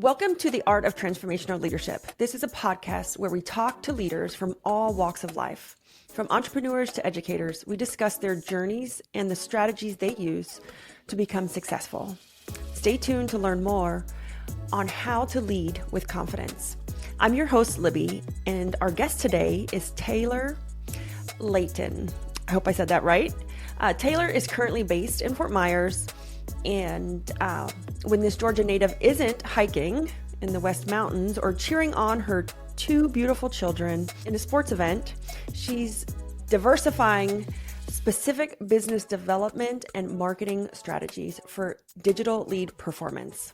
Welcome to the Art of Transformational Leadership. This is a podcast where we talk to leaders from all walks of life. From entrepreneurs to educators, we discuss their journeys and the strategies they use to become successful. Stay tuned to learn more on how to lead with confidence. I'm your host, Libby, and our guest today is Taylor Loethen. I hope I said that right. Taylor is currently based in Fort Myers, and when this Georgia native isn't hiking in the West Mountains or cheering on her two beautiful children in a sports event, she's diversifying specific business development and marketing strategies for digital lead performance.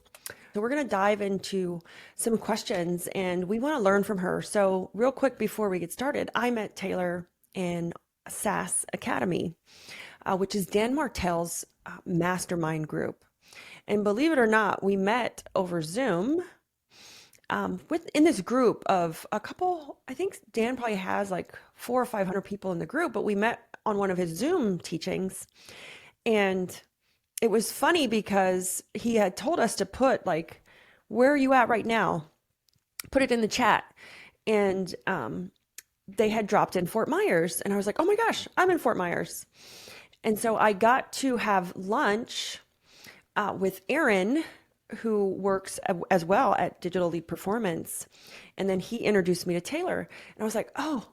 So we're going to dive into some questions and we want to learn from her. So real quick before we get started, I met Taylor in SaaS Academy, which is Dan Martell's mastermind group. And believe it or not, we met over Zoom in this group of a couple. I think Dan probably has like 400 or 500 people in the group, but we met on one of his Zoom teachings. And it was funny because he had told us to put like, where are you at right now? Put it in the chat. And they had dropped in Fort Myers. And I was like, oh my gosh, I'm in Fort Myers. And so I got to have lunch with Aaron, who works as well at Digital Lead Performance. And then he introduced me to Taylor. And I was like, oh,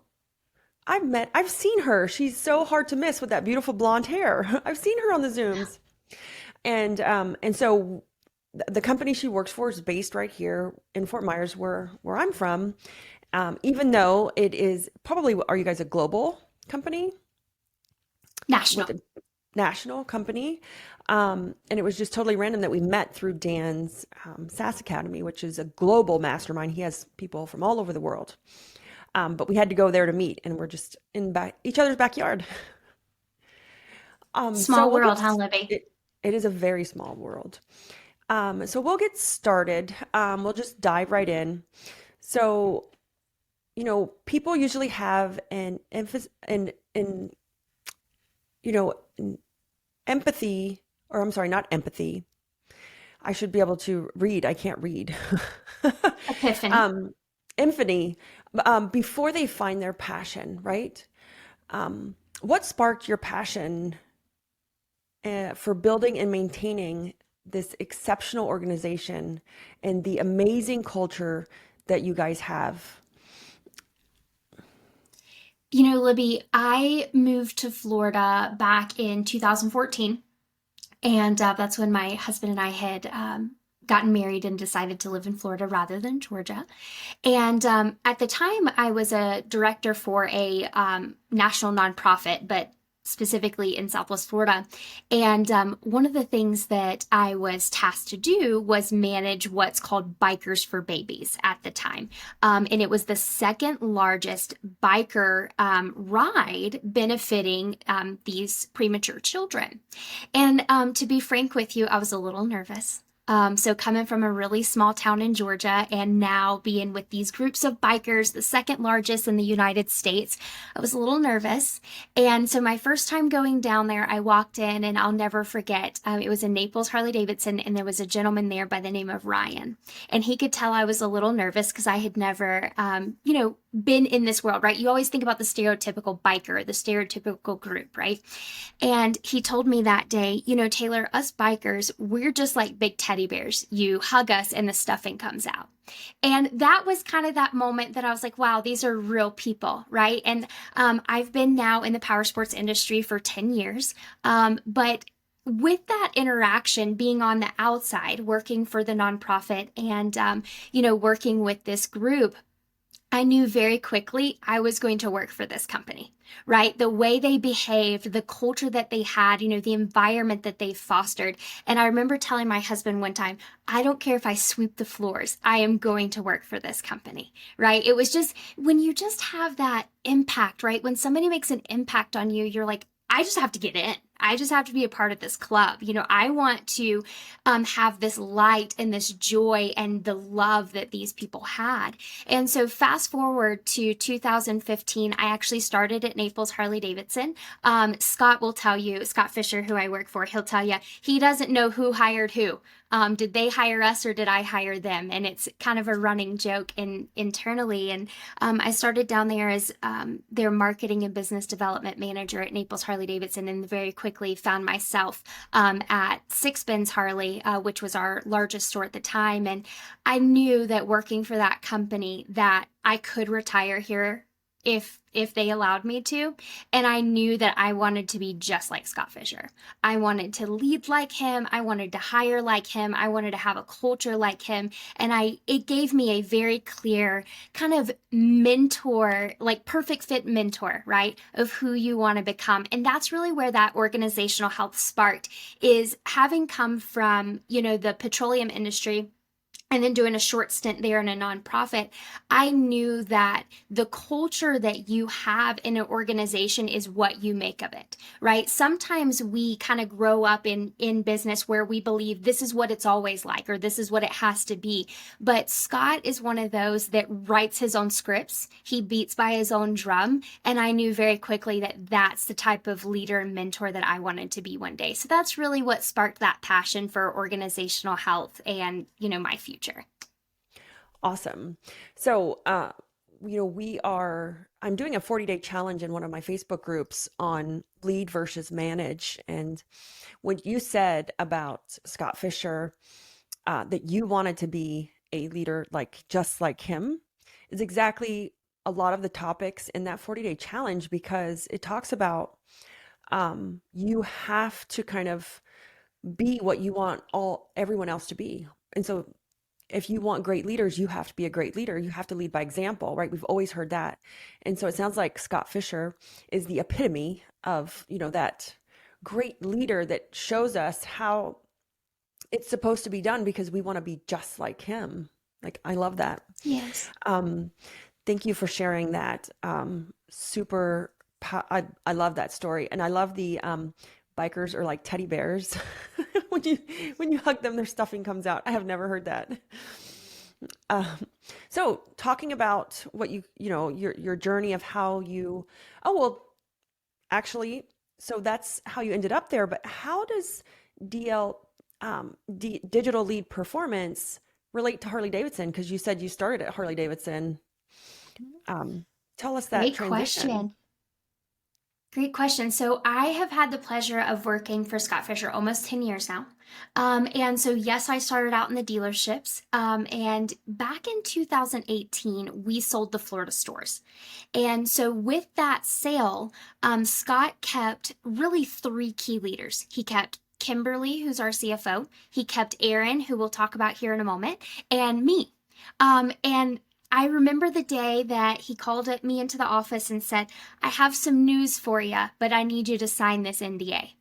I've seen her. She's so hard to miss with that beautiful blonde hair. I've seen her on the Zooms. And so the company she works for is based right here in Fort Myers, where I'm from. Even though it is probably, are you guys a global company? National company. And it was just totally random that we met through Dan's SaaS Academy, which is a global mastermind. He has people from all over the world. But we had to go there to meet, and we're just in each other's backyard. Small world, huh, Libby? It is a very small world. So we'll get started. We'll just dive right in. So, people usually have an emphasis empathy, or I'm sorry, not empathy. I should be able to read. I can't read. Epiphany. Epiphany, before they find their passion, right? What sparked your passion for building and maintaining this exceptional organization and the amazing culture that you guys have? Libby, I moved to Florida back in 2014, and that's when my husband and I had gotten married and decided to live in Florida rather than Georgia. And at the time, I was a director for a national nonprofit, but specifically in Southwest Florida. And one of the things that I was tasked to do was manage what's called Bikers for Babies at the time. And it was the second largest biker ride benefiting these premature children. And to be frank with you, I was a little nervous. So coming from a really small town in Georgia and now being with these groups of bikers, the second largest in the United States, I was a little nervous. And so my first time going down there, I walked in and I'll never forget. It was in Naples, Harley-Davidson, and there was a gentleman there by the name of Ryan. And he could tell I was a little nervous because I had never, been in this world, right? You always think about the stereotypical biker, the stereotypical group, right? And he told me that day, Taylor, us bikers, we're just like big teddy bears. You hug us and the stuffing comes out. And that was kind of that moment that I was like, wow, these are real people, right? And I've been now in the power sports industry for 10 years. But with that interaction, being on the outside, working for the nonprofit and, working with this group, I knew very quickly I was going to work for this company, right? The way they behaved, the culture that they had, the environment that they fostered. And I remember telling my husband one time, I don't care if I sweep the floors, I am going to work for this company, right? It was just, when you just have that impact, right? When somebody makes an impact on you, you're like, I just have to get in. I just have to be a part of this club. I want to have this light and this joy and the love that these people had. And so fast forward to 2015, I actually started at Naples Harley-Davidson. Scott will tell you, Scott Fisher, who I work for, he'll tell you, he doesn't know who hired who. Did they hire us or did I hire them? And it's kind of a running joke internally. And I started down there as their marketing and business development manager at Naples Harley Davidson, and very quickly found myself at Six Bins Harley, which was our largest store at the time. And I knew that working for that company that I could retire here if they allowed me to. And I knew that I wanted to be just like Scott Fisher. I wanted to lead like him. I wanted to hire like him. I wanted to have a culture like him. And it gave me a very clear kind of mentor, like perfect fit mentor, right? Of who you want to become. And that's really where that organizational health sparked, is having come from, the petroleum industry and then doing a short stint there in a nonprofit. I knew that the culture that you have in an organization is what you make of it, right? Sometimes we kind of grow up in business where we believe this is what it's always like, or this is what it has to be. But Scott is one of those that writes his own scripts. He beats by his own drum. And I knew very quickly that that's the type of leader and mentor that I wanted to be one day. So that's really what sparked that passion for organizational health and, my future. Awesome. So, I'm doing a 40-day challenge in one of my Facebook groups on lead versus manage. And what you said about Scott Fisher, that you wanted to be a leader just like him, is exactly a lot of the topics in that 40-day challenge, because it talks about you have to kind of be what you want everyone else to be. And so if you want great leaders, you have to be a great leader. You have to lead by example, right? We've always heard that. And so it sounds like Scott Fisher is the epitome of, that great leader that shows us how it's supposed to be done, because we want to be just like him. I love that. Yes. Thank you for sharing that. I love that story. And I love the bikers are like teddy bears. when you hug them, their stuffing comes out. I have never heard that. So talking about what your journey of how you, so that's how you ended up there. But how does digital lead performance relate to Harley Davidson? Because you said you started at Harley Davidson. Tell us that Great transition. Great question. So I have had the pleasure of working for Scott Fisher almost 10 years now. And so, yes, I started out in the dealerships. And back in 2018, we sold the Florida stores. And so with that sale, Scott kept really three key leaders. He kept Kimberly, who's our CFO. He kept Aaron, who we'll talk about here in a moment, and me. And I remember the day that he called me into the office and said, "I have some news for you, but I need you to sign this NDA."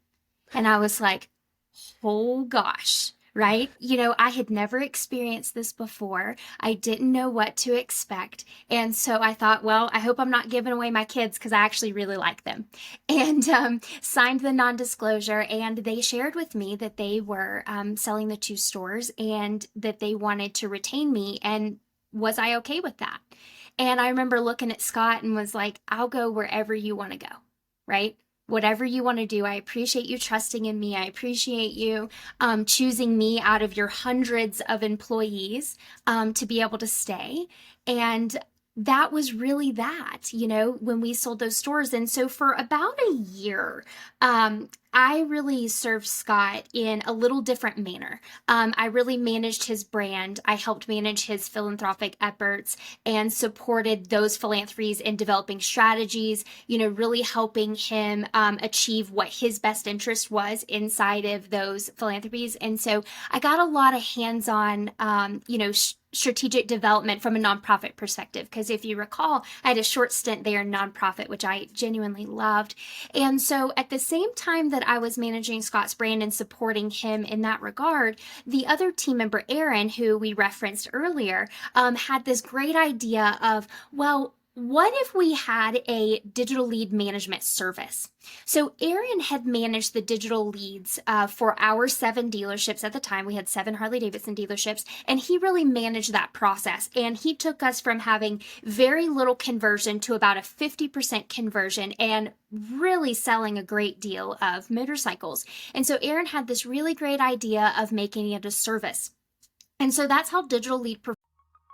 And I was like, oh gosh, right? I had never experienced this before. I didn't know what to expect. And so I thought, well, I hope I'm not giving away my kids, because I actually really like them. And signed the non-disclosure, and they shared with me that they were selling the two stores and that they wanted to retain me. And was I okay with that? And I remember looking at Scott and was like, I'll go wherever you want to go, right? Whatever you want to do. I appreciate you trusting in me. I appreciate you choosing me out of your hundreds of employees to be able to stay. And that was really that, when we sold those stores. And so for about a year, I really served Scott in a little different manner. I really managed his brand. I helped manage his philanthropic efforts and supported those philanthropies in developing strategies, really helping him achieve what his best interest was inside of those philanthropies. And so I got a lot of hands-on, strategic development from a nonprofit perspective. Because if you recall, I had a short stint there in nonprofit, which I genuinely loved. And so at the same time that I was managing Scott's brand and supporting him in that regard, the other team member, Aaron, who we referenced earlier, had this great idea of, well, what if we had a digital lead management service? So Aaron had managed the digital leads for our 7 dealerships at the time. We had 7 Harley Davidson dealerships, and he really managed that process. And he took us from having very little conversion to about a 50% conversion and really selling a great deal of motorcycles. And so Aaron had this really great idea of making it a service. And so that's how digital lead.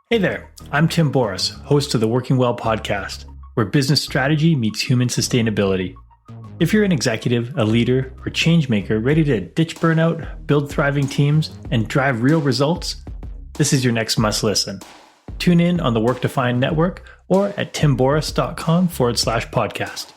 Hey there, I'm Tim Boris, host of the Working Well podcast, where business strategy meets human sustainability. If you're an executive, a leader, or change maker ready to ditch burnout, build thriving teams, and drive real results, this is your next must listen. Tune in on the Work Defined Network or at timboris.com/podcast.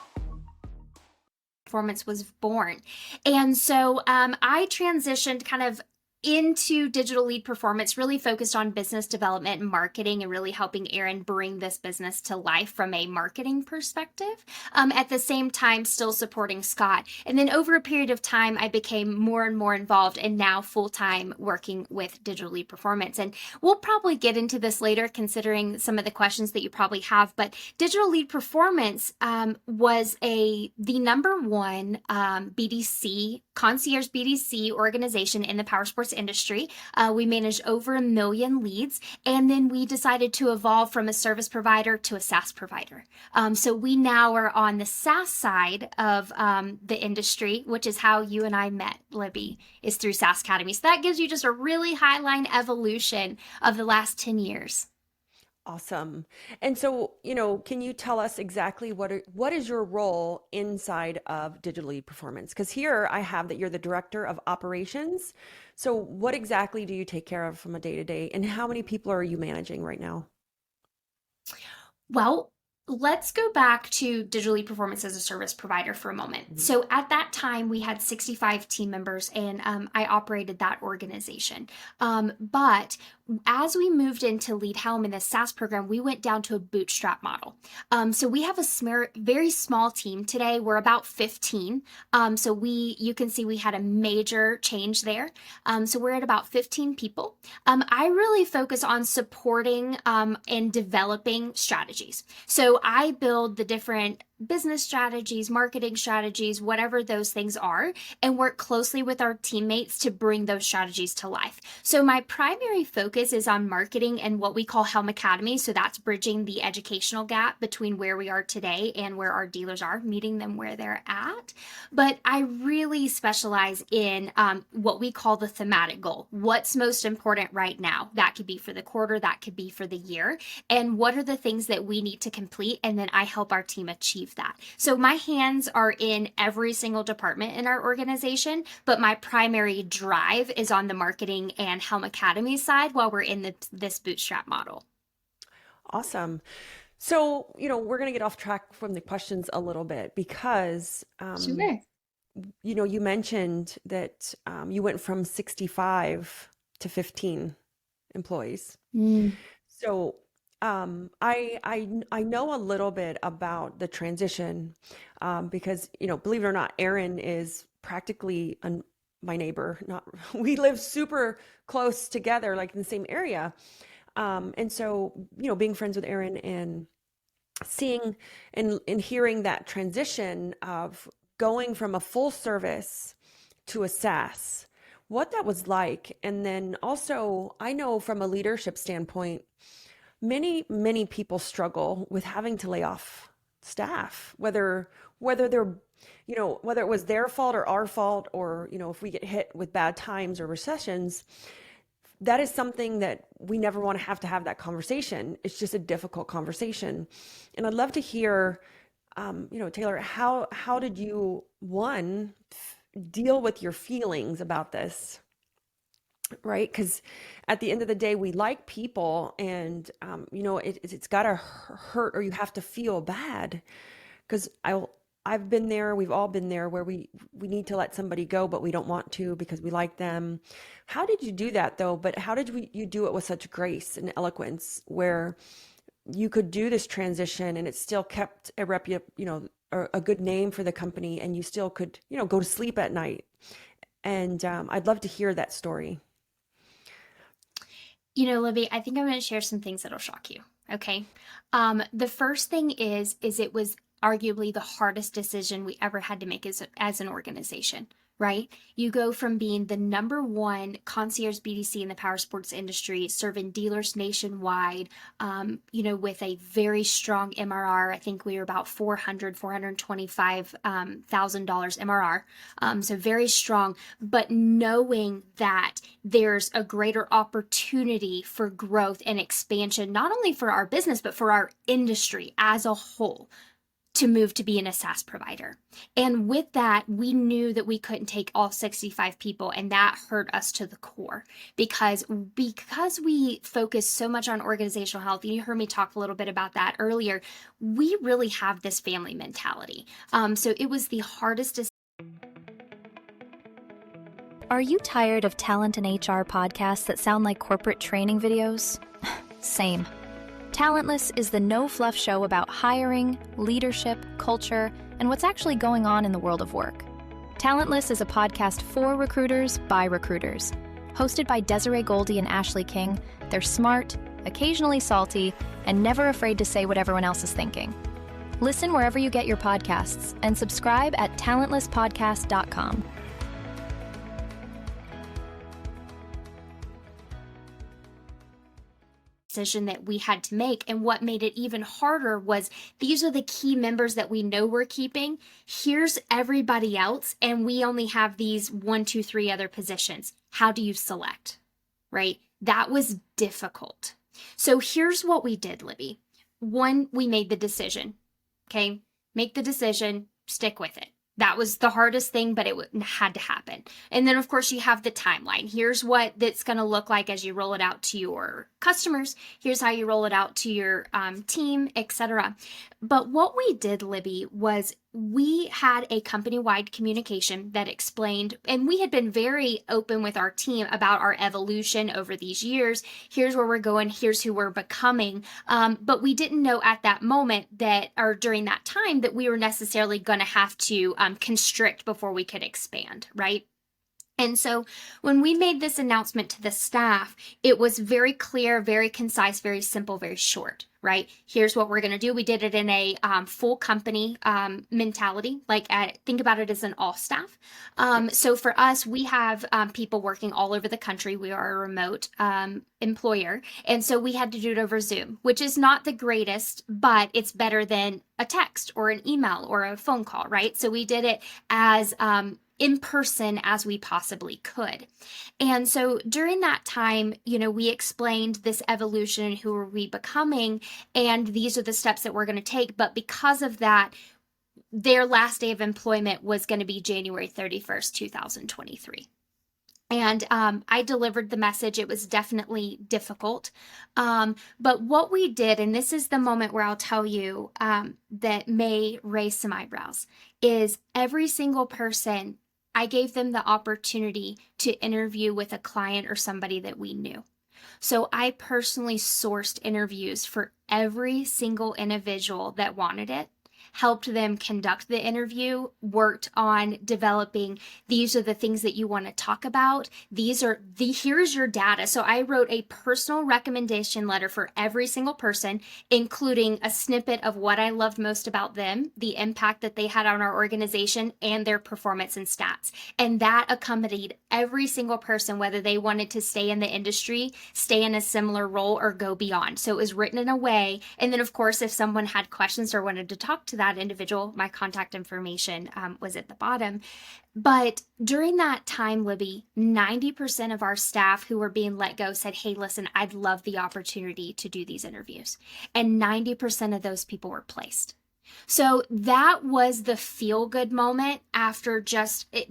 Performance was born. And so I transitioned kind of into digital lead performance, really focused on business development and marketing and really helping Aaron bring this business to life from a marketing perspective. At the same time, still supporting Scott. And then over a period of time, I became more and more involved and now full-time working with digital lead performance. And we'll probably get into this later, considering some of the questions that you probably have. But digital lead performance was the number one BDC, concierge BDC organization in the powersports industry. We managed over 1 million leads, and then we decided to evolve from a service provider to a SaaS provider. So we now are on the SaaS side of the industry, which is how you and I met, Libby, is through SaaS Academy. So that gives you just a really high line evolution of the last 10 years. Awesome. And so, can you tell us exactly what is your role inside of Digital Lead Performance? Because here I have that you're the director of operations. So what exactly do you take care of from a day-to-day, and how many people are you managing right now? Well, let's go back to digital lead performance as a service provider for a moment. Mm-hmm. So at that time, we had 65 team members, and I operated that organization. But as we moved into Lead Helm in the SaaS program, we went down to a bootstrap model. So we have a very small team today. We're about 15. So you can see we had a major change there. So we're at about 15 people. I really focus on supporting and developing strategies. So I build the different business strategies, marketing strategies, whatever those things are, and work closely with our teammates to bring those strategies to life. So my primary focus is on marketing and what we call Helm Academy. So that's bridging the educational gap between where we are today and where our dealers are, meeting them where they're at. But I really specialize in what we call the thematic goal. What's most important right now? That could be for the quarter, that could be for the year. And what are the things that we need to complete? And then I help our team achieve that. So my hands are in every single department in our organization, but my primary drive is on the marketing and Helm Academy side while we're in this bootstrap model. Awesome. So, we're going to get off track from the questions a little bit because, Sure. You mentioned that you went from 65 to 15 employees. So I know a little bit about the transition because, believe it or not, Aaron is practically my neighbor. We live super close together, like in the same area. And so, being friends with Aaron and seeing and hearing that transition of going from a full service to a SaaS, what that was like. And then also, I know from a leadership standpoint, many people struggle with having to lay off staff, whether they're, whether it was their fault or our fault, or, if we get hit with bad times or recessions, that is something that we never want to have that conversation. It's just a difficult conversation. And I'd love to hear, Taylor, how did you, deal with your feelings about this? Right? Because at the end of the day, we like people, and it's got to hurt, or you have to feel bad. Because I've been there, we've all been there, where we need to let somebody go, but we don't want to because we like them. How did you do that though? But how did you do it with such grace and eloquence, where you could do this transition and it still kept a a good name for the company, and you still could go to sleep at night? And I'd love to hear that story. Libby, I think I'm going to share some things that'll shock you. Okay. The first thing is it was arguably the hardest decision we ever had to make as an organization, right? You go from being the number one concierge BDC in the power sports industry, serving dealers nationwide, with a very strong MRR. I think we were about $425,000 MRR. So very strong, but knowing that there's a greater opportunity for growth and expansion, not only for our business, but for our industry as a whole, to move to being a SaaS provider. And with that, we knew that we couldn't take all 65 people, and that hurt us to the core because we focus so much on organizational health, and you heard me talk a little bit about that earlier, we really have this family mentality. So it was the hardest decision. Are you tired of talent and HR podcasts that sound like corporate training videos? Same. Talentless is the no-fluff show about hiring, leadership, culture, and what's actually going on in the world of work. Talentless is a podcast for recruiters by recruiters. Hosted by Desiree Goldie and Ashley King, they're smart, occasionally salty, and never afraid to say what everyone else is thinking. Listen wherever you get your podcasts and subscribe at talentlesspodcast.com. Decision that we had to make, and what made it even harder was these are the key members that we know we're keeping. Here's everybody else, and we only have these 1, 2, 3 other positions. How do you select? Right? That was difficult. So here's what we did, Libby. 1, we made the decision. Okay, make the decision, stick with it. That was the hardest thing, but it had to happen. And then, of course, you have the timeline. Here's what that's going to look like as you roll it out to your customers. Here's how you roll it out to your team, etc. But what we did, Libby, was we had a company-wide communication that explained, and we had been very open with our team about our evolution over these years. Here's where we're going. Here's who we're becoming. But we didn't know at that moment or during that time, that we were necessarily going to have to constrict before we could expand, right? And so when we made this announcement to the staff, it was very clear, very concise, very simple, very short, right? Here's what we're going to do. We did it in a full company mentality, think about it as an all staff. So for us, we have people working all over the country. We are a remote employer. And so we had to do it over Zoom, which is not the greatest, but it's better than a text or an email or a phone call, right? So we did it as in person as we possibly could. And so during that time, we explained this evolution and who are we becoming, and these are the steps that we're going to take. But because of that, their last day of employment was going to be January 31st, 2023. And I delivered the message. It was definitely difficult. But what we did, and this is the moment where I'll tell you that may raise some eyebrows, is every single person, I gave them the opportunity to interview with a client or somebody that we knew. So I personally sourced interviews for every single individual that wanted it, helped them conduct the interview, worked on developing, these are the things that you want to talk about. Here's your data. So I wrote a personal recommendation letter for every single person, including a snippet of what I loved most about them, the impact that they had on our organization, and their performance and stats. And that accompanied every single person, whether they wanted to stay in the industry, stay in a similar role, or go beyond. So it was written in a way. And then, of course, if someone had questions or wanted to talk to that individual, my contact information was at the bottom. But during that time, Libby, 90% of our staff who were being let go said, hey, listen, I'd love the opportunity to do these interviews. And 90% of those people were placed. So that was the feel-good moment after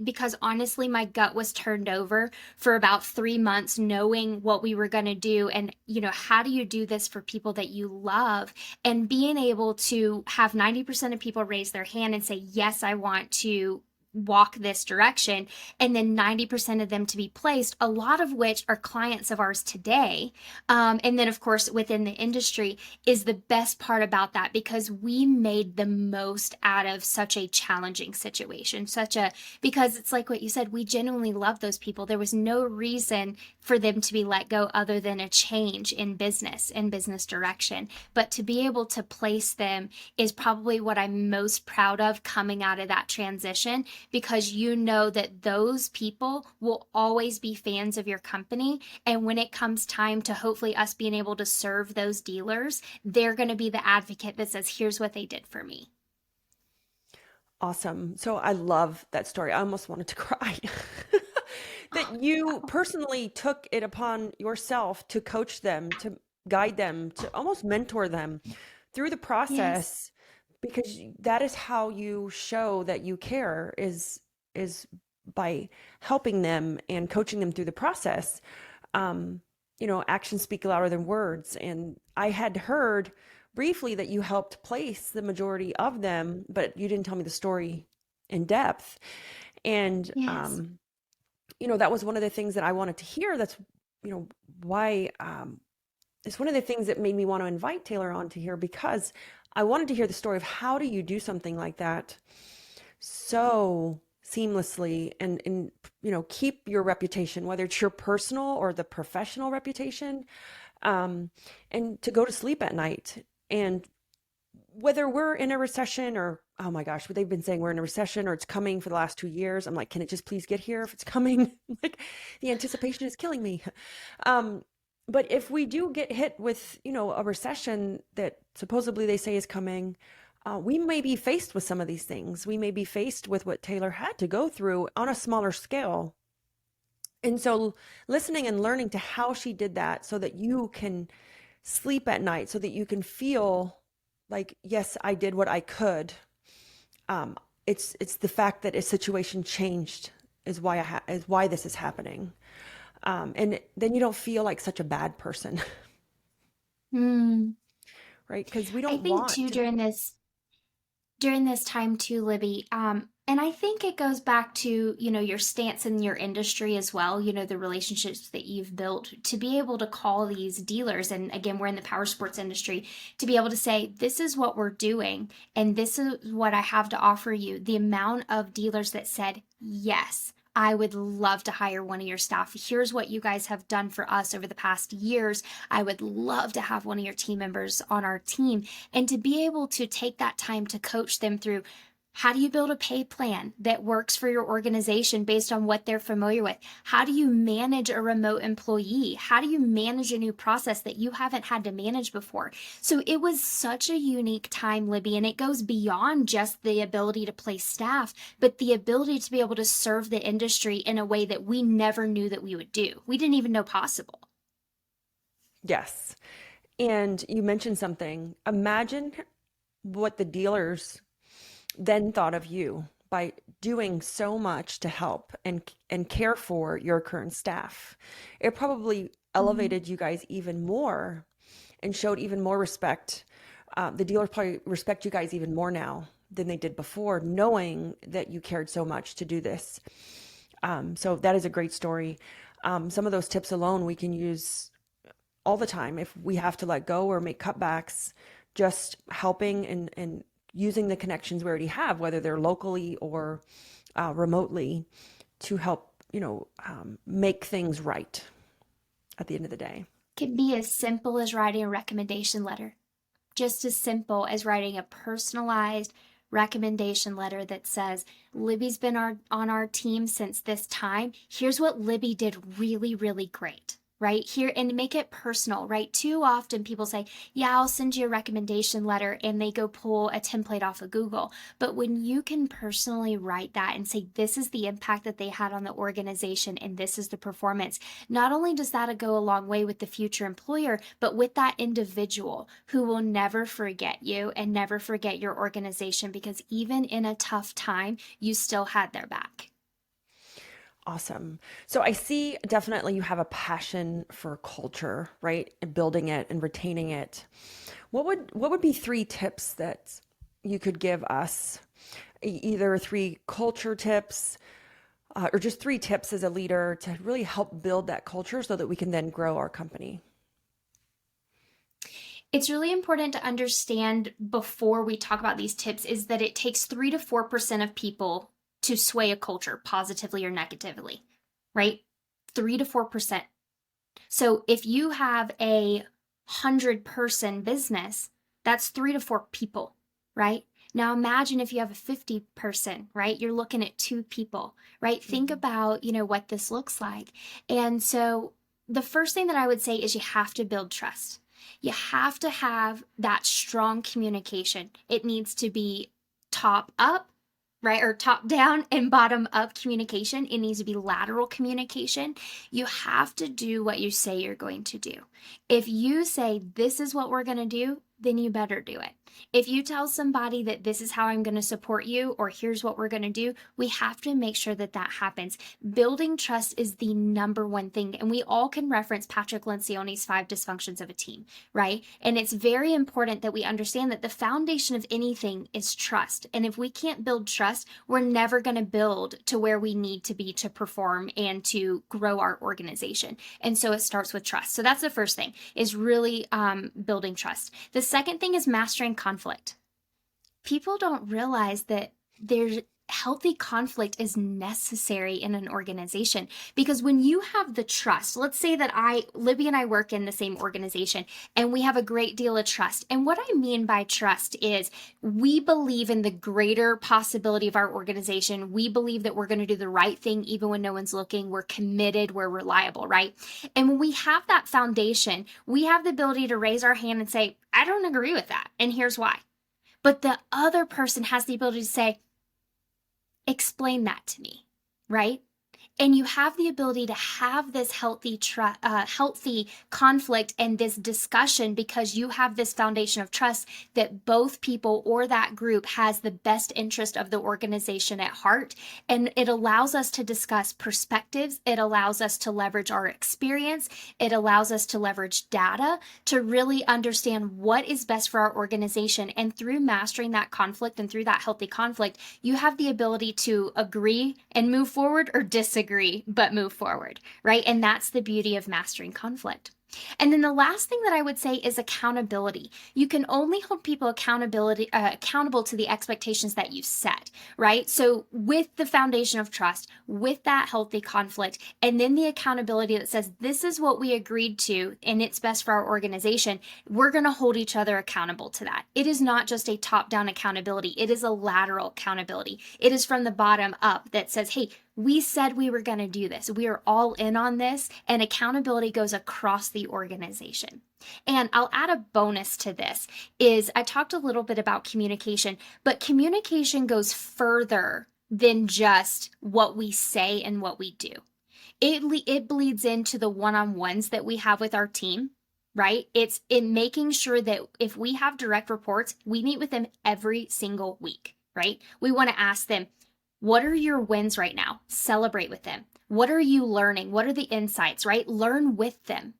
because honestly, my gut was turned over for about 3 months, knowing what we were going to do. And, how do you do this for people that you love? And being able to have 90% of people raise their hand and say, yes, I want to walk this direction, and then 90% of them to be placed, a lot of which are clients of ours today. And then of course within the industry is the best part about that, because we made the most out of such a challenging situation, because it's like what you said, we genuinely love those people. There was no reason for them to be let go other than a change in business and business direction. But to be able to place them is probably what I'm most proud of coming out of that transition, because you know that those people will always be fans of your company. And when it comes time to hopefully us being able to serve those dealers, they're going to be the advocate that says, here's what they did for me. Awesome. So I love that story. I almost wanted to cry. That you personally took it upon yourself to coach them, to guide them, to almost mentor them through the process. Yes. Because that is how you show that you care, is by helping them and coaching them through the process. Actions speak louder than words. And I had heard briefly that you helped place the majority of them, but you didn't tell me the story in depth. And, yes. That was one of the things that I wanted to hear. That's, why, it's one of the things that made me want to invite Taylor on to here, because I wanted to hear the story of how do you do something like that so seamlessly and keep your reputation, whether it's your personal or the professional reputation, and to go to sleep at night. And whether we're in a recession or, oh my gosh, they've been saying we're in a recession or it's coming for the last 2 years. I'm like, can it just please get here if it's coming? Like, the anticipation is killing me. But if we do get hit with, a recession that supposedly they say is coming, we may be faced with some of these things. We may be faced with what Taylor had to go through on a smaller scale. And so listening and learning to how she did that so that you can sleep at night, so that you can feel like, yes, I did what I could. It's the fact that a situation changed is why this is happening. And then you don't feel like such a bad person. Right? Because we don't I think too, during this time too, Libby, and I think it goes back to, your stance in your industry as well, the relationships that you've built to be able to call these dealers. And again, we're in the power sports industry, to be able to say, this is what we're doing and this is what I have to offer you. The amount of dealers that said, yes, I would love to hire one of your staff. Here's what you guys have done for us over the past years. I would love to have one of your team members on our team. And to be able to take that time to coach them through, how do you build a pay plan that works for your organization based on what they're familiar with? How do you manage a remote employee? How do you manage a new process that you haven't had to manage before? So it was such a unique time, Libby, and it goes beyond just the ability to place staff, but the ability to be able to serve the industry in a way that we never knew that we would do. We didn't even know possible. Yes. And you mentioned something. Imagine what the dealers then thought of you by doing so much to help and care for your current staff. It probably elevated you guys even more and showed even more respect. The dealers probably respect you guys even more now than they did before, knowing that you cared so much to do this. So that is a great story. Some of those tips alone we can use all the time if we have to let go or make cutbacks, just helping and using the connections we already have, whether they're locally or remotely, to help, make things right at the end of the day. It can be as simple as writing a recommendation letter, just as simple as writing a personalized recommendation letter that says, Libby's been on our team since this time. Here's what Libby did really, really great. Right here, and make it personal, right? Too often people say, yeah, I'll send you a recommendation letter, and they go pull a template off of Google. But when you can personally write that and say, this is the impact that they had on the organization and this is the performance, not only does that go a long way with the future employer, but with that individual who will never forget you and never forget your organization, because even in a tough time, you still had their back. Awesome. So I see definitely you have a passion for culture, right? And building it and retaining it. What would be 3 tips that you could give us either 3 culture tips or just 3 tips as a leader to really help build that culture so that we can then grow our company. It's really important to understand before we talk about these tips is that it takes 3 to 4% of people to sway a culture positively or negatively, right? 3 to 4%. So if you have a 100-person business, that's 3 to 4 people, right? Now imagine if you have a 50-person, right? You're looking at 2 people, right? Think about, what this looks like. And so the first thing that I would say is you have to build trust. You have to have that strong communication. It needs to be top up, right? Or top down and bottom up communication. It needs to be lateral communication. You have to do what you say you're going to do. If you say, this is what we're going to do, then you better do it. If you tell somebody that this is how I'm going to support you, or here's what we're going to do, we have to make sure that that happens. Building trust is the number one thing. And we all can reference Patrick Lencioni's 5 dysfunctions of a team, right? And it's very important that we understand that the foundation of anything is trust. And if we can't build trust, we're never going to build to where we need to be to perform and to grow our organization. And so it starts with trust. So that's the first thing, is really building trust. The second thing is mastering conflict. People don't realize that there's healthy conflict is necessary in an organization, because when you have the trust, let's say that Libby and I work in the same organization and we have a great deal of trust. And what I mean by trust is we believe in the greater possibility of our organization. We believe that we're going to do the right thing even when no one's looking. We're committed, we're reliable, right? And when we have that foundation, we have the ability to raise our hand and say, I don't agree with that, and here's why. But the other person has the ability to say, explain that to me, right? And you have the ability to have this healthy conflict and this discussion because you have this foundation of trust that both people or that group has the best interest of the organization at heart. And it allows us to discuss perspectives. It allows us to leverage our experience. It allows us to leverage data to really understand what is best for our organization. And through mastering that conflict and through that healthy conflict, you have the ability to agree and move forward, or disagree but move forward, right? And that's the beauty of mastering conflict. And then the last thing that I would say is accountability. You can only hold people accountable to the expectations that you set, right? So with the foundation of trust, with that healthy conflict, and then the accountability that says, this is what we agreed to and it's best for our organization, we're going to hold each other accountable to that. It is not just a top-down accountability. It is a lateral accountability. It is from the bottom up that says, hey, we said we were going to do this. We are all in on this, and accountability goes across the organization. And I'll add a bonus to this is I talked a little bit about communication, but communication goes further than just what we say and what we do. It bleeds into the one-on-ones that we have with our team, right? It's in making sure that if we have direct reports, we meet with them every single week, right? We want to ask them, what are your wins right now? Celebrate with them. What are you learning? What are the insights, right? Learn with them.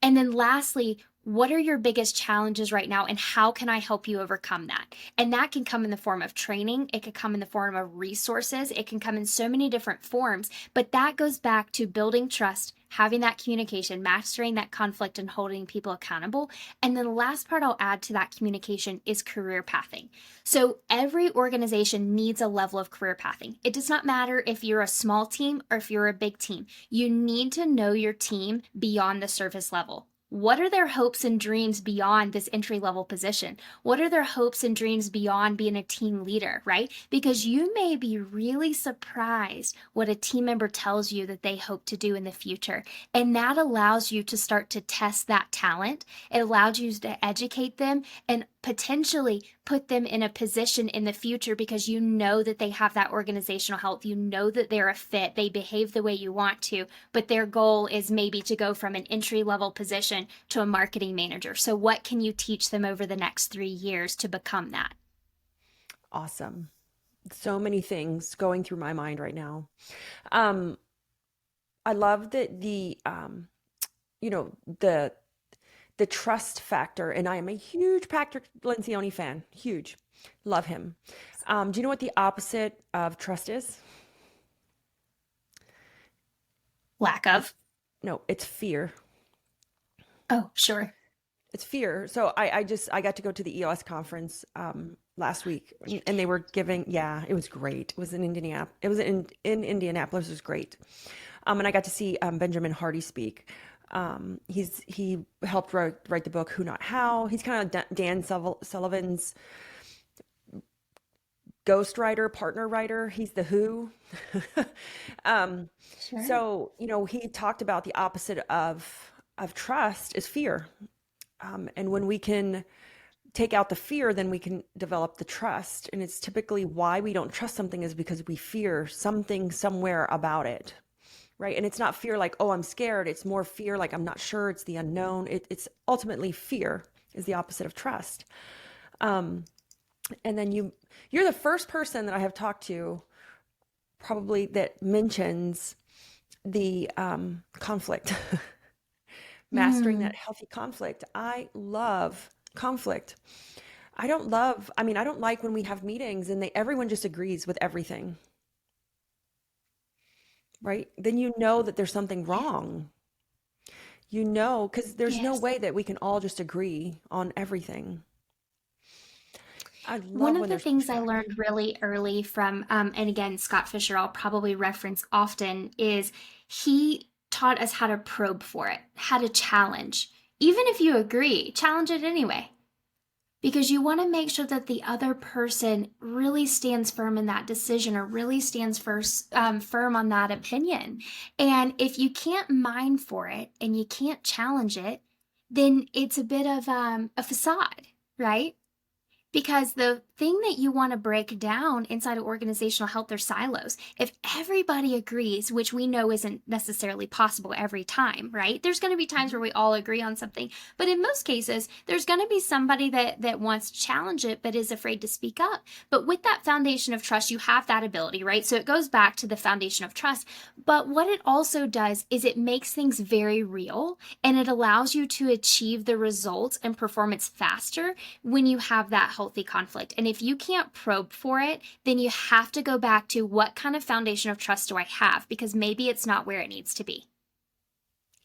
And then lastly, what are your biggest challenges right now and how can I help you overcome that? And that can come in the form of training. It can come in the form of resources. It can come in so many different forms, but that goes back to building trust, having that communication, mastering that conflict, and holding people accountable. And then the last part I'll add to that communication is career pathing. So every organization needs a level of career pathing. It does not matter if you're a small team or if you're a big team. You need to know your team beyond the surface level. What are their hopes and dreams beyond this entry-level position? What are their hopes and dreams beyond being a team leader, right? Because you may be really surprised what a team member tells you that they hope to do in the future. And that allows you to start to test that talent. It allows you to educate them and potentially put them in a position in the future because you know that they have that organizational health. You know that they're a fit. They behave the way you want to, but their goal is maybe to go from an entry-level position to a marketing manager. So what can you teach them over the next 3 years to become that? Awesome. So many things going through my mind right now. I love that the trust factor, and I am a huge Patrick Lencioni fan, huge, love him. Do you know what the opposite of trust is? Lack of. No, it's fear. Oh, sure. It's fear. So I got to go to the EOS conference last week, and they were giving, yeah, it was great. It was in Indianapolis. It was in Indianapolis. It was great. And I got to see Benjamin Hardy speak. He helped write the book Who Not How. He's kind of Dan Sullivan's ghostwriter, partner writer. He's the Who. Sure. So, he talked about the opposite of trust is fear. And when we can take out the fear, then we can develop the trust. And it's typically why we don't trust something is because we fear something somewhere about it, right? And it's not fear like, oh, I'm scared. It's more fear like, I'm not sure. It's the unknown. It's ultimately fear is the opposite of trust. And then you're the first person that I have talked to probably that mentions the conflict. Mastering that healthy conflict. I love conflict. I don't like when we have meetings and everyone just agrees with everything. Right? Then you know that there's something wrong. Because there's no way that we can all just agree on everything. I love One when of the there's things I pushback. learned really early from, and again, Scott Fisher, I'll probably reference often, is he taught us how to probe for it, how to challenge. Even if you agree, challenge it anyway. Because you want to make sure that the other person really stands firm in that decision or really stands firm on that opinion. And if you can't mine for it and you can't challenge it, then it's a bit of a facade, right? Because the thing that you want to break down inside of organizational health are silos. If everybody agrees, which we know isn't necessarily possible every time, right? There's going to be times where we all agree on something. But in most cases, there's going to be somebody that wants to challenge it but is afraid to speak up. But with that foundation of trust, you have that ability, right? So it goes back to the foundation of trust. But what it also does is it makes things very real and it allows you to achieve the results and performance faster when you have that healthy conflict. And if you can't probe for it, then you have to go back to what kind of foundation of trust do I have? Because maybe it's not where it needs to be.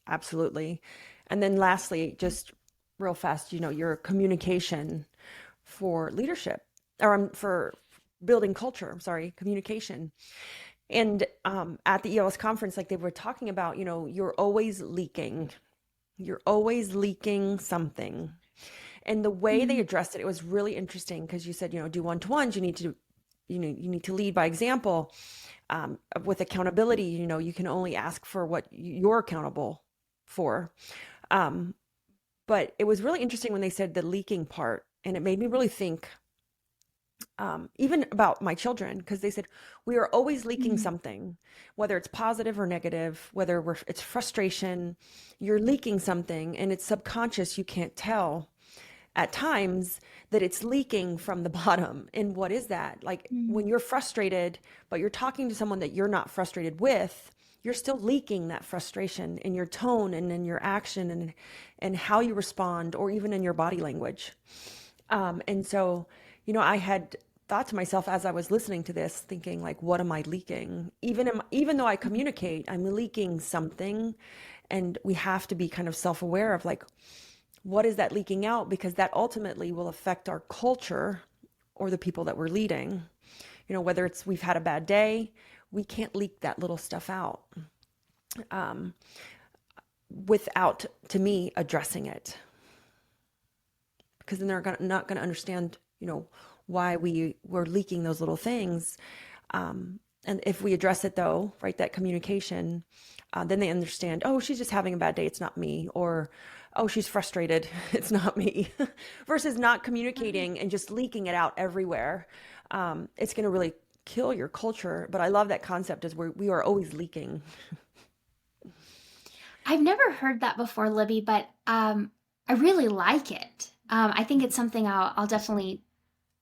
Absolutely. And then lastly, just real fast, your communication for leadership or for building culture, communication. And at the EOS conference, like they were talking about, you're always leaking something. And the way they addressed it, it was really interesting because you said, do one-to-ones, you need to lead by example. With accountability, you can only ask for what you're accountable for. But it was really interesting when they said the leaking part, and it made me really think even about my children, because they said we are always leaking something, whether it's positive or negative, whether it's frustration, you're leaking something and it's subconscious, you can't tell at times that it's leaking from the bottom. And what is that? Like when you're frustrated, but you're talking to someone that you're not frustrated with, you're still leaking that frustration in your tone and in your action and how you respond, or even in your body language. And so, I had thought to myself as I was listening to this, thinking like, what am I leaking? Even though I communicate, I'm leaking something. And we have to be kind of self-aware of like, what is that leaking out? Because that ultimately will affect our culture or the people that we're leading. Whether it's we've had a bad day, we can't leak that little stuff out without, to me, addressing it. Because then they're not going to understand, why we're leaking those little things. And if we address it though, right, that communication, then they understand, oh, she's just having a bad day. It's not me. Or, oh, she's frustrated. It's not me. Versus not communicating and just leaking it out everywhere. It's going to really kill your culture. But I love that concept is we are always leaking. I've never heard that before, Libby, but I really like it. I think it's something I'll definitely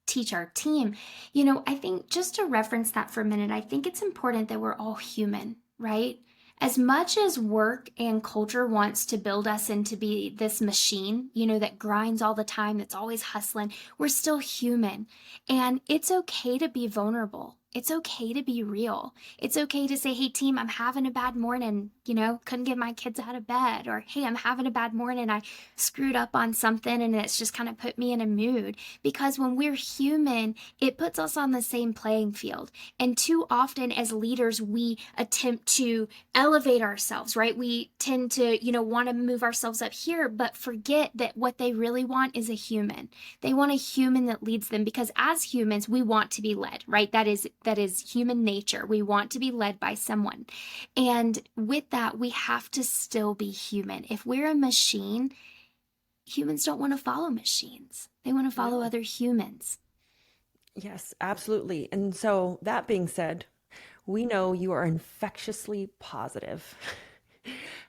teach our team. I think just to reference that for a minute, I think it's important that we're all human, right? As much as work and culture wants to build us into be this machine, that grinds all the time, that's always hustling, we're still human. And it's okay to be vulnerable. It's okay to be real. It's okay to say, hey, team, I'm having a bad morning, couldn't get my kids out of bed. Or, hey, I'm having a bad morning. I screwed up on something and it's just kind of put me in a mood. Because when we're human, it puts us on the same playing field. And too often as leaders, we attempt to elevate ourselves, right? We tend to, want to move ourselves up here, but forget that what they really want is a human. They want a human that leads them, because as humans, we want to be led, right? That is human nature. We want to be led by someone. And with that, we have to still be human. If we're a machine, humans don't want to follow machines. They want to follow other humans. Yes, absolutely. And so that being said, we know you are infectiously positive.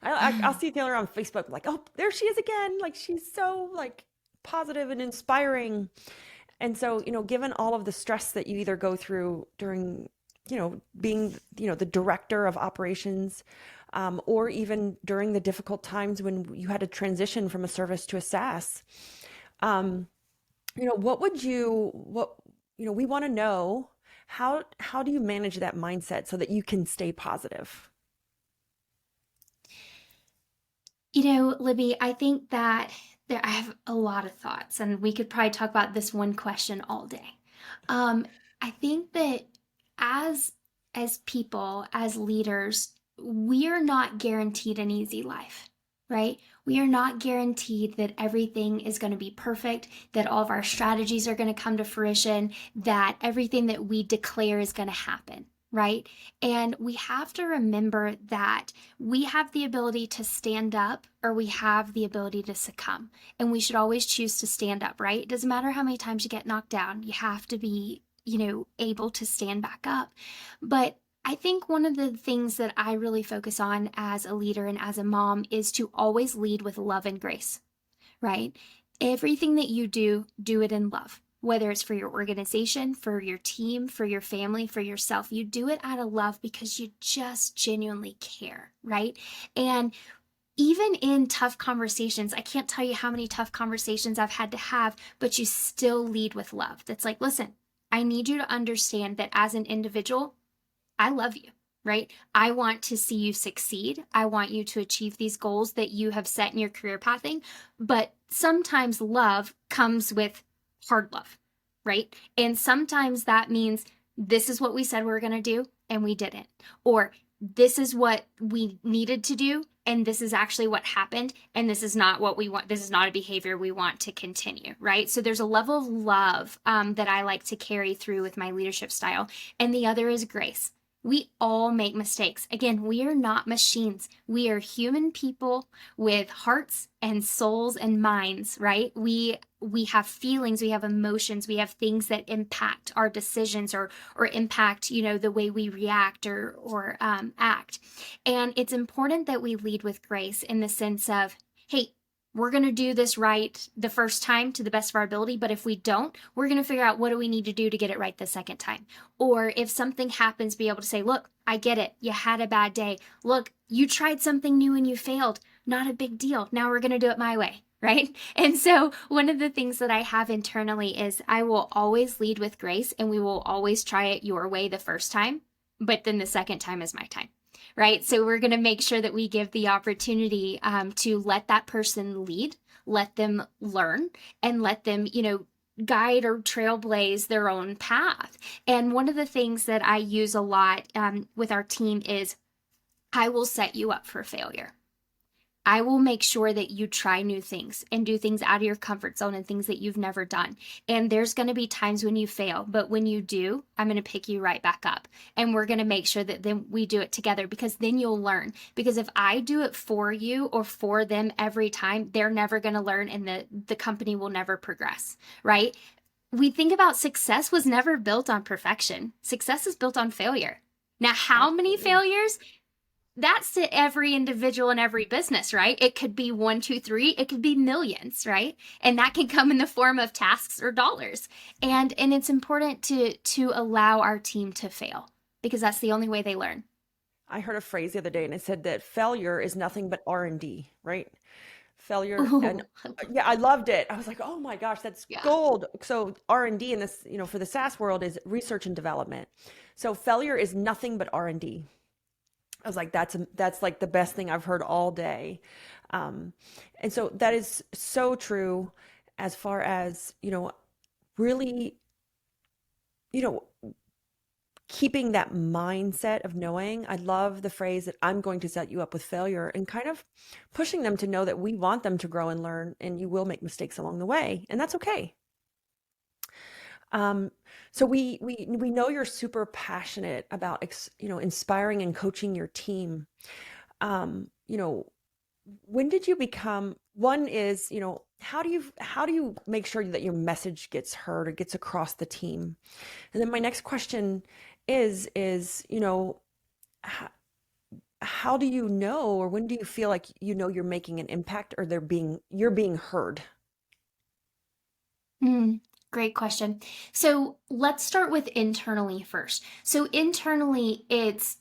I'll see Taylor on Facebook, like, oh, there she is again. Like, she's so positive and inspiring. And so, given all of the stress that you either go through during, being, the director of operations, or even during the difficult times when you had to transition from a service to a SaaS, we want to know, how do you manage that mindset so that you can stay positive? Libby, I think that I have a lot of thoughts, and we could probably talk about this one question all day. I think that as people, as leaders, we are not guaranteed an easy life, right? We are not guaranteed that everything is going to be perfect, that all of our strategies are going to come to fruition, that everything that we declare is going to happen, right? And we have to remember that we have the ability to stand up, or we have the ability to succumb. And we should always choose to stand up, right? It doesn't matter how many times you get knocked down. You have to be, able to stand back up. But I think one of the things that I really focus on as a leader and as a mom is to always lead with love and grace, right? Everything that you do it in love. Whether it's for your organization, for your team, for your family, for yourself, you do it out of love because you just genuinely care, right? And even in tough conversations, I can't tell you how many tough conversations I've had to have, but you still lead with love. That's like, listen, I need you to understand that as an individual, I love you, right? I want to see you succeed. I want you to achieve these goals that you have set in your career pathing. But sometimes love comes with hard love, right? And sometimes that means this is what we said we were going to do and we didn't. Or this is what we needed to do and this is actually what happened and this is not what we want. This is not a behavior we want to continue, right? So there's a level of love that I like to carry through with my leadership style. And the other is grace. We all make mistakes. Again, we are not machines. We are human people with hearts and souls and minds, right? We have feelings, we have emotions, we have things that impact our decisions or impact, the way we react or act. And it's important that we lead with grace in the sense of, hey, we're going to do this right the first time to the best of our ability, but if we don't, we're going to figure out what do we need to do to get it right the second time. Or if something happens, be able to say, look, I get it. You had a bad day. Look, you tried something new and you failed. Not a big deal. Now we're going to do it my way, right? And so one of the things that I have internally is I will always lead with grace and we will always try it your way the first time, but then the second time is my time. Right? So we're going to make sure that we give the opportunity to let that person lead, let them learn, and let them, guide or trailblaze their own path. And one of the things that I use a lot with our team is I will set you up for failure. I will make sure that you try new things and do things out of your comfort zone and things that you've never done. And there's going to be times when you fail, but when you do, I'm going to pick you right back up. And we're going to make sure that then we do it together because then you'll learn. Because if I do it for you or for them every time, they're never going to learn and the company will never progress, right? We think about success was never built on perfection. Success is built on failure. Now, how many failures? That's to every individual in every business, right? It could be 1, 2, 3. It could be millions, right? And that can come in the form of tasks or dollars. And it's important to allow our team to fail because that's the only way they learn. I heard a phrase the other day and it said that failure is nothing but R&D, right? Failure. And Ooh, yeah, I loved it. I was like, oh my gosh, that's yeah. gold. So R&D in this, for the SaaS world is research and development. So failure is nothing but R&D. I was like, that's like the best thing I've heard all day. And so that is so true as far as, really, you know, keeping that mindset of knowing. I love the phrase that I'm going to set you up with failure, and kind of pushing them to know that we want them to grow and learn, and you will make mistakes along the way, and that's okay. So we know you're super passionate about inspiring and coaching your team. You know, when did you become one is, how do you make sure that your message gets heard or gets across the team? And then my next question is, how, how do you know, or when do you feel like you're making an impact, or you're being heard? Mm, great question. So let's start with internally first. So internally, it's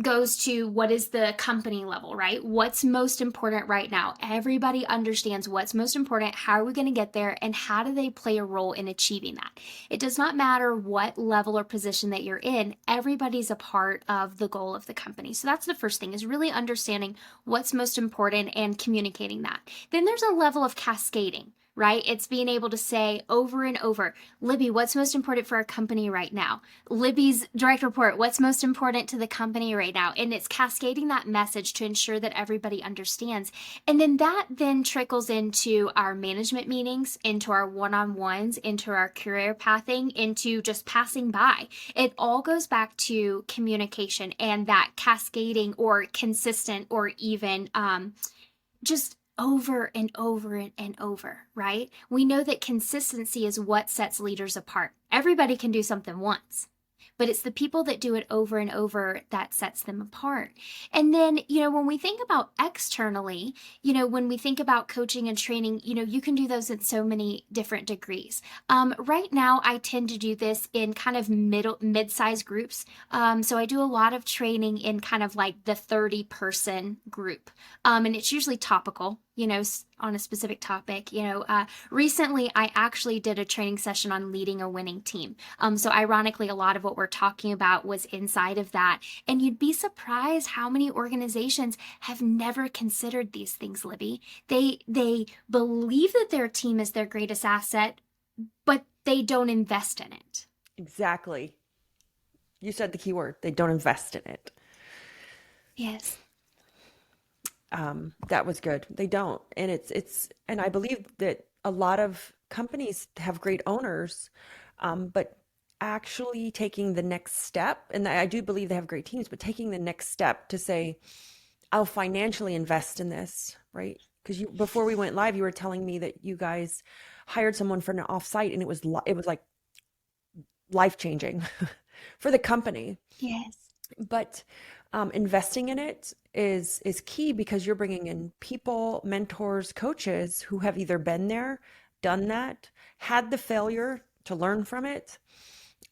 goes to what is the company level, right? What's most important right now? Everybody understands what's most important. How are we going to get there? And how do they play a role in achieving that? It does not matter what level or position that you're in. Everybody's a part of the goal of the company. So that's the first thing, is really understanding what's most important and communicating that. Then there's a level of cascading, right? It's being able to say over and over, Libby, what's most important for our company right now? Libby's direct report, what's most important to the company right now? And it's cascading that message to ensure that everybody understands. And then that then trickles into our management meetings, into our one-on-ones, into our career pathing, into just passing by. It all goes back to communication and that cascading or consistent, or even just over and over and over, right? We know that consistency is what sets leaders apart. Everybody can do something once, but it's the people that do it over and over that sets them apart. And then, when we think about externally, when we think about coaching and training, you can do those in so many different degrees. Right now, I tend to do this in kind of mid-sized groups. So I do a lot of training in kind of like the 30-person group. And it's usually topical, on a specific topic. Recently I actually did a training session on leading a winning team. So ironically, a lot of what we're talking about was inside of that. And you'd be surprised how many organizations have never considered these things, Libby. They believe that their team is their greatest asset, but they don't invest in it. Exactly. You said the key word. They don't invest in it. Yes. That was good. They don't. And and I believe that a lot of companies have great owners, but actually taking the next step, and I do believe they have great teams, but taking the next step to say, I'll financially invest in this, right? Because before we went live, you were telling me that you guys hired someone for an offsite, and it was like life-changing for the company. Yes. But investing in it is key, because you're bringing in people, mentors, coaches who have either been there, done that, had the failure to learn from it.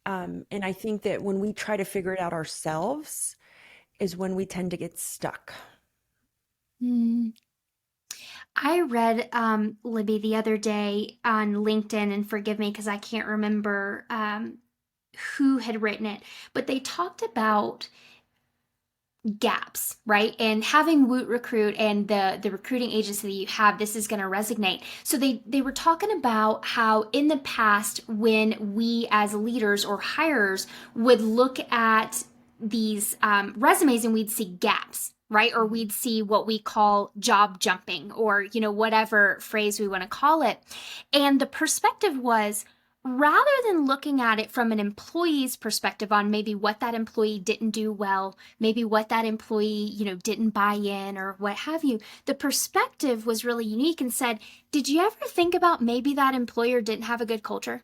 And I think that when we try to figure it out ourselves is when we tend to get stuck. I read, Libby, the other day on LinkedIn, and forgive me because I can't remember who had written it, but they talked about gaps, right? And having WootRecruit and the recruiting agency that you have, this is going to resonate. So they were talking about how in the past, when we as leaders or hirers would look at these resumes and we'd see gaps, right? Or we'd see what we call job jumping, or, whatever phrase we want to call it. And the perspective was, rather than looking at it from an employee's perspective on maybe what that employee didn't do well, maybe what that employee, didn't buy in or what have you, the perspective was really unique and said, did you ever think about maybe that employer didn't have a good culture?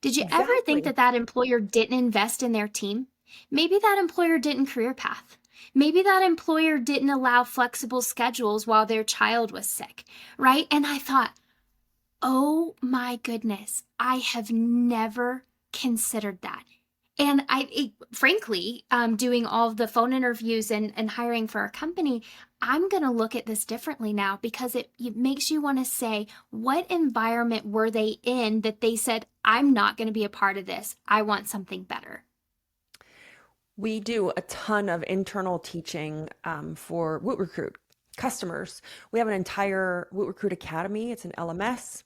Did you ever think Exactly. that employer didn't invest in their team? Maybe that employer didn't career path. Maybe that employer didn't allow flexible schedules while their child was sick, right? And I thought, oh my goodness, I have never considered that. And frankly, doing all of the phone interviews and hiring for our company, I'm going to look at this differently now because it makes you want to say, what environment were they in that they said, I'm not going to be a part of this. I want something better. We do a ton of internal teaching for WootRecruit customers. We have an entire WootRecruit Academy. It's an LMS.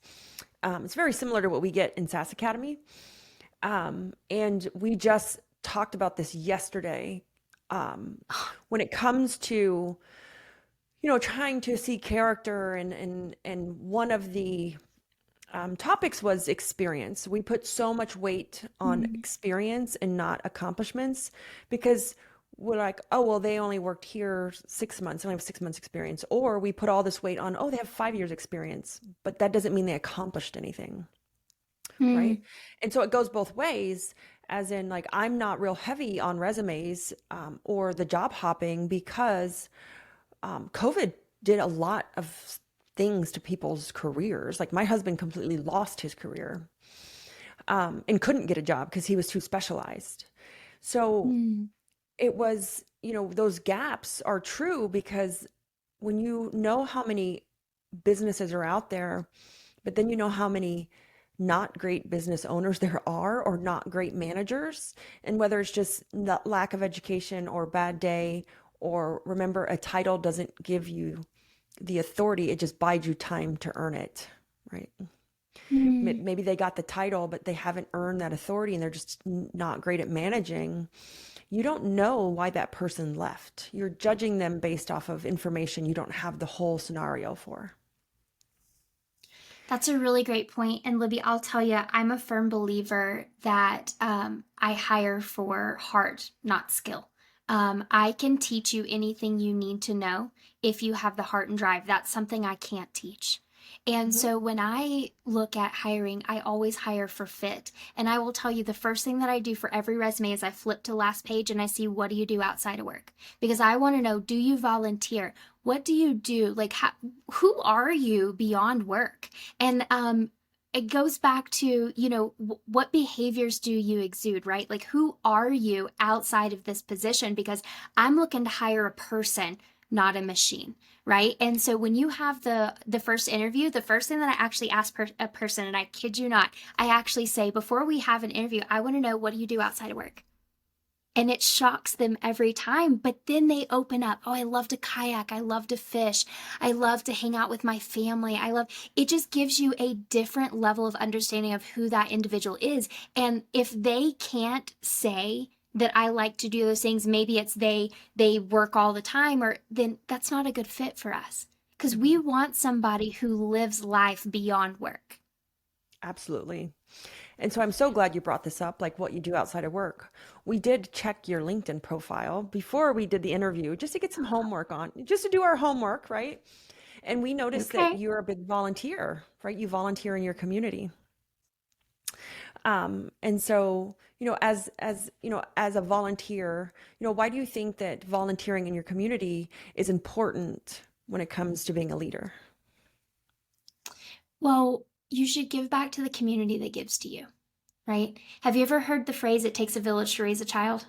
It's very similar to what we get in SaaS Academy. And we just talked about this yesterday. When it comes to, trying to see character and one of the topics was experience. We put so much weight on experience and not accomplishments because we're like, oh, well, they only worked here 6 months, they only have 6 months experience. Or we put all this weight on, oh, they have 5 years experience, but that doesn't mean they accomplished anything. Right. And so it goes both ways, as in like, I'm not real heavy on resumes or the job hopping because COVID did a lot of things to people's careers. Like my husband completely lost his career and couldn't get a job because he was too specialized. So it was, those gaps are true because when you know how many businesses are out there, but then you know how many not great business owners there are or not great managers, and whether it's just lack of education or bad day, or remember, a title doesn't give you the authority, it just buys you time to earn it, right? Maybe they got the title, but they haven't earned that authority and they're just not great at managing. You don't know why that person left. You're judging them based off of information you don't have the whole scenario for. That's a really great point. And Libby, I'll tell you, I'm a firm believer that I hire for heart, not skill. I can teach you anything you need to know if you have the heart and drive. That's something I can't teach. And so when I look at hiring, I always hire for fit. And I will tell you the first thing that I do for every resume is I flip to last page and I see, what do you do outside of work? Because I want to know, do you volunteer? What do you do? Like, who are you beyond work? And it goes back to, what behaviors do you exude, right? Like, who are you outside of this position? Because I'm looking to hire a person, not a machine, right? And so when you have the first interview, the first thing that I actually ask a person, and I kid you not, I actually say, before we have an interview, I want to know, what do you do outside of work? And it shocks them every time, but then they open up. Oh, I love to kayak. I love to fish. I love to hang out with my family. It just gives you a different level of understanding of who that individual is. And if they can't say that I like to do those things, maybe it's they work all the time, or then that's not a good fit for us, because we want somebody who lives life beyond work. Absolutely. And so I'm so glad you brought this up, like what you do outside of work. We did check your LinkedIn profile before we did the interview, just to get some homework on, just to do our homework, right? And we noticed that you're a big volunteer, right? You volunteer in your community. And so, as a volunteer, why do you think that volunteering in your community is important when it comes to being a leader? Well, you should give back to the community that gives to you, right? Have you ever heard the phrase, it takes a village to raise a child?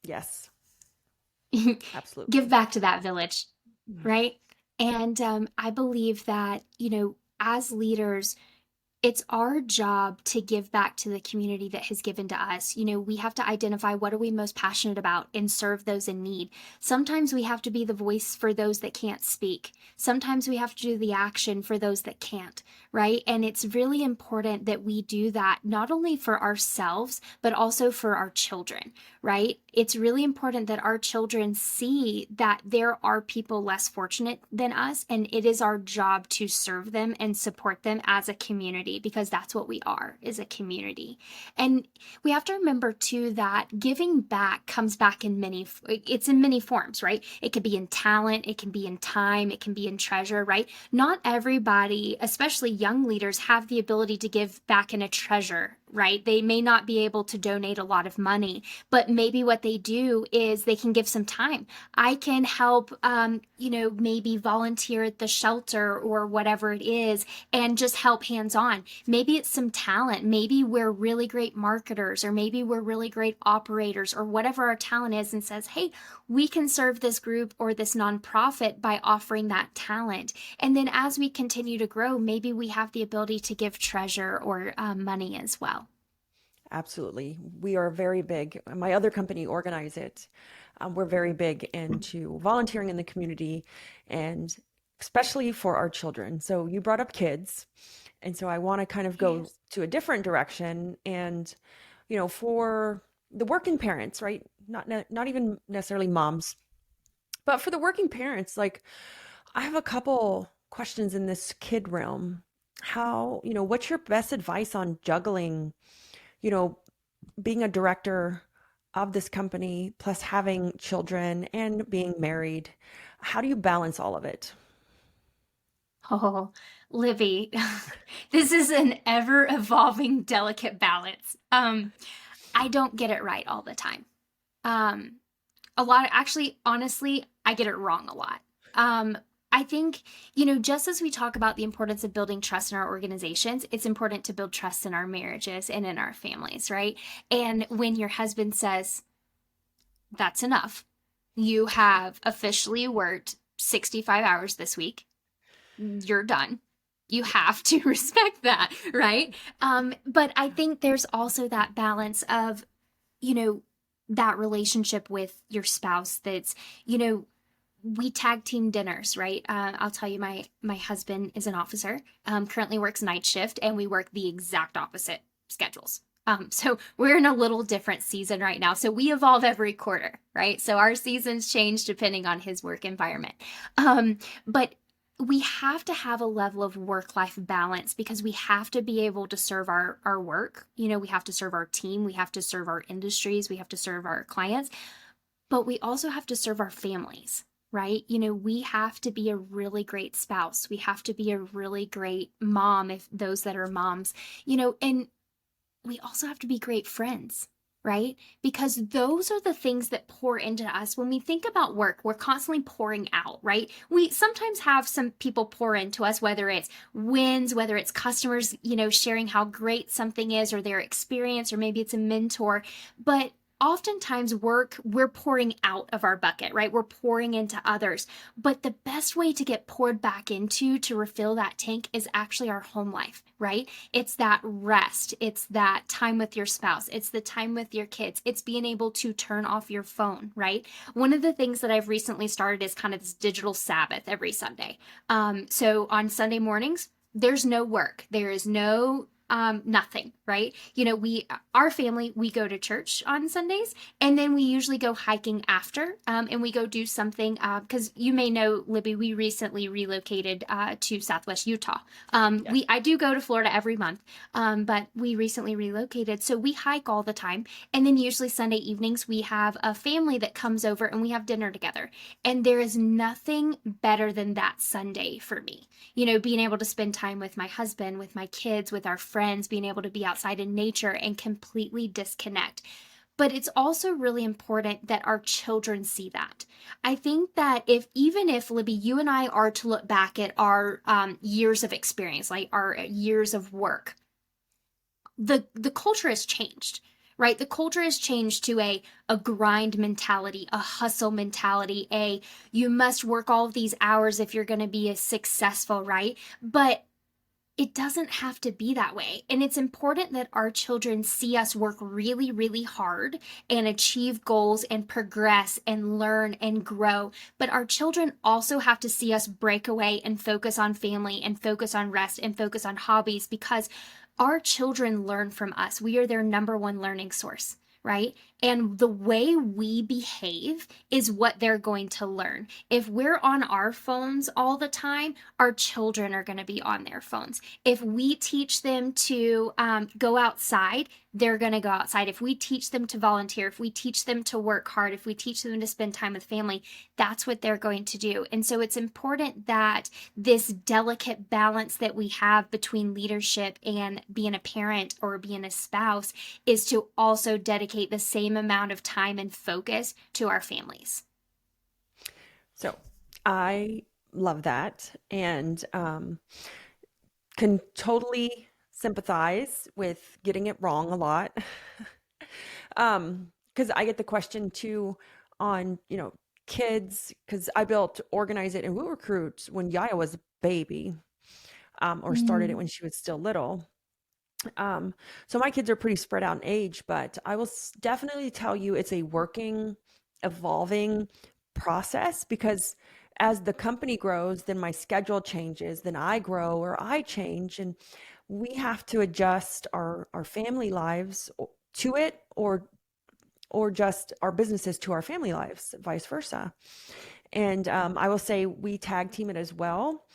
Yes, absolutely. Give back to that village, right? And I believe that, as leaders, it's our job to give back to the community that has given to us. We have to identify, what are we most passionate about, and serve those in need. Sometimes we have to be the voice for those that can't speak. Sometimes we have to do the action for those that can't, right? And it's really important that we do that, not only for ourselves, but also for our children, right? It's really important that our children see that there are people less fortunate than us, and it is our job to serve them and support them as a community, because that's what we are, is a community. And we have to remember too that giving back comes back in many forms, right? It could be in talent, it can be in time, it can be in treasure, right? Not everybody, especially young leaders, have the ability to give back in a treasure right? They may not be able to donate a lot of money, but maybe what they do is they can give some time. I can help, maybe volunteer at the shelter or whatever it is and just help hands on. Maybe it's some talent. Maybe we're really great marketers, or maybe we're really great operators, or whatever our talent is, and says, hey, we can serve this group or this nonprofit by offering that talent. And then as we continue to grow, maybe we have the ability to give treasure or money as well. Absolutely. We are very big. My other company, Organize It, we're very big into volunteering in the community, and especially for our children. So you brought up kids. And so I want to kind of go to a different direction. And, for the working parents, right? Not even necessarily moms, but for the working parents, like, I have a couple questions in this kid realm. How, what's your best advice on juggling, being a director of this company, plus having children and being married? How do you balance all of it? Oh, Libby, this is an ever evolving, delicate balance. I don't get it right all the time. Honestly, I get it wrong a lot. I think, just as we talk about the importance of building trust in our organizations, it's important to build trust in our marriages and in our families, right? And when your husband says, that's enough, you have officially worked 65 hours this week, you're done. You have to respect that, right? But I think there's also that balance of, that relationship with your spouse that's, we tag team dinners, right? I'll tell you, my husband is an officer, currently works night shift, and we work the exact opposite schedules. So we're in a little different season right now. So we evolve every quarter, right? So our seasons change depending on his work environment. But we have to have a level of work-life balance, because we have to be able to serve our work. We have to serve our team. We have to serve our industries. We have to serve our clients. But we also have to serve our families, right? We have to be a really great spouse. We have to be a really great mom, if those that are moms, and we also have to be great friends, right? Because those are the things that pour into us. When we think about work, we're constantly pouring out, right? We sometimes have some people pour into us, whether it's wins, whether it's customers, sharing how great something is, or their experience, or maybe it's a mentor. But oftentimes we're pouring out of our bucket, right? We're pouring into others. But the best way to get poured back into, to refill that tank, is actually our home life, right? It's that rest. It's that time with your spouse. It's the time with your kids. It's being able to turn off your phone, right? One of the things that I've recently started is kind of this digital Sabbath every Sunday. So on Sunday mornings, there's no work. There is no nothing, right? Our family, we go to church on Sundays, and then we usually go hiking after, and we go do something, because you may know, Libby, we recently relocated to Southwest Utah. I do go to Florida every month, but we recently relocated, so we hike all the time. And then usually Sunday evenings, we have a family that comes over and we have dinner together. And there is nothing better than that Sunday for me. Being able to spend time with my husband, with my kids, with our friends, being able to be outside in nature and completely disconnect. But it's also really important that our children see that. I think that even if, Libby, you and I are to look back at our years of experience, like our years of work, the culture has changed, right? The culture has changed to a grind mentality, a hustle mentality, you must work all of these hours if you're going to be successful, right? But it doesn't have to be that way. And it's important that our children see us work really, really hard and achieve goals and progress and learn and grow. But our children also have to see us break away and focus on family and focus on rest and focus on hobbies, because our children learn from us. We are their number one learning source, right? And the way we behave is what they're going to learn. If we're on our phones all the time, our children are going to be on their phones. If we teach them to go outside, they're going to go outside. If we teach them to volunteer, if we teach them to work hard, if we teach them to spend time with family, that's what they're going to do. And so it's important that this delicate balance that we have between leadership and being a parent or being a spouse is to also dedicate the same amount of time and focus to our families. So I love that, and can totally sympathize with getting it wrong a lot. Because I get the question too on, kids, because I built Organize It and WootRecruit when Yaya was a baby, or started it when she was still little. So my kids are pretty spread out in age, but I will definitely tell you it's a working, evolving process, because as the company grows, then my schedule changes, then I grow or I change, and we have to adjust our family lives to it, or just our businesses to our family lives, vice versa. And I will say we tag team it as well.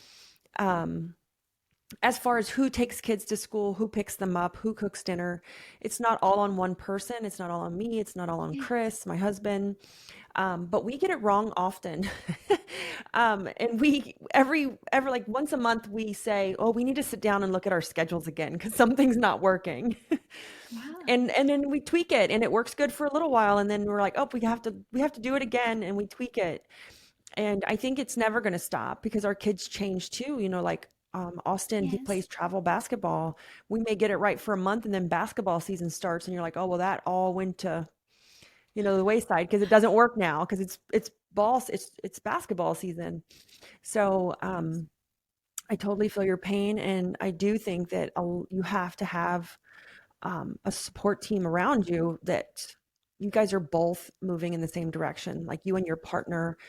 As far as who takes kids to school, who picks them up, who cooks dinner, it's not all on one person. It's not all on me. It's not all on Chris, my husband. But we get it wrong often. And we, every like once a month, we say, oh, we need to sit down and look at our schedules again because something's not working. Wow. And then we tweak it, and it works good for a little while. And then we're like, oh, we have to do it again, and we tweak it. And I think it's never going to stop because our kids change too, like Austin, he plays travel basketball. We may get it right for a month, and then basketball season starts, and you're like, oh, well, that all went to, the wayside because it doesn't work now because it's basketball season. So I totally feel your pain, and I do think that you have to have a support team around you that you guys are both moving in the same direction. Like you and your partner,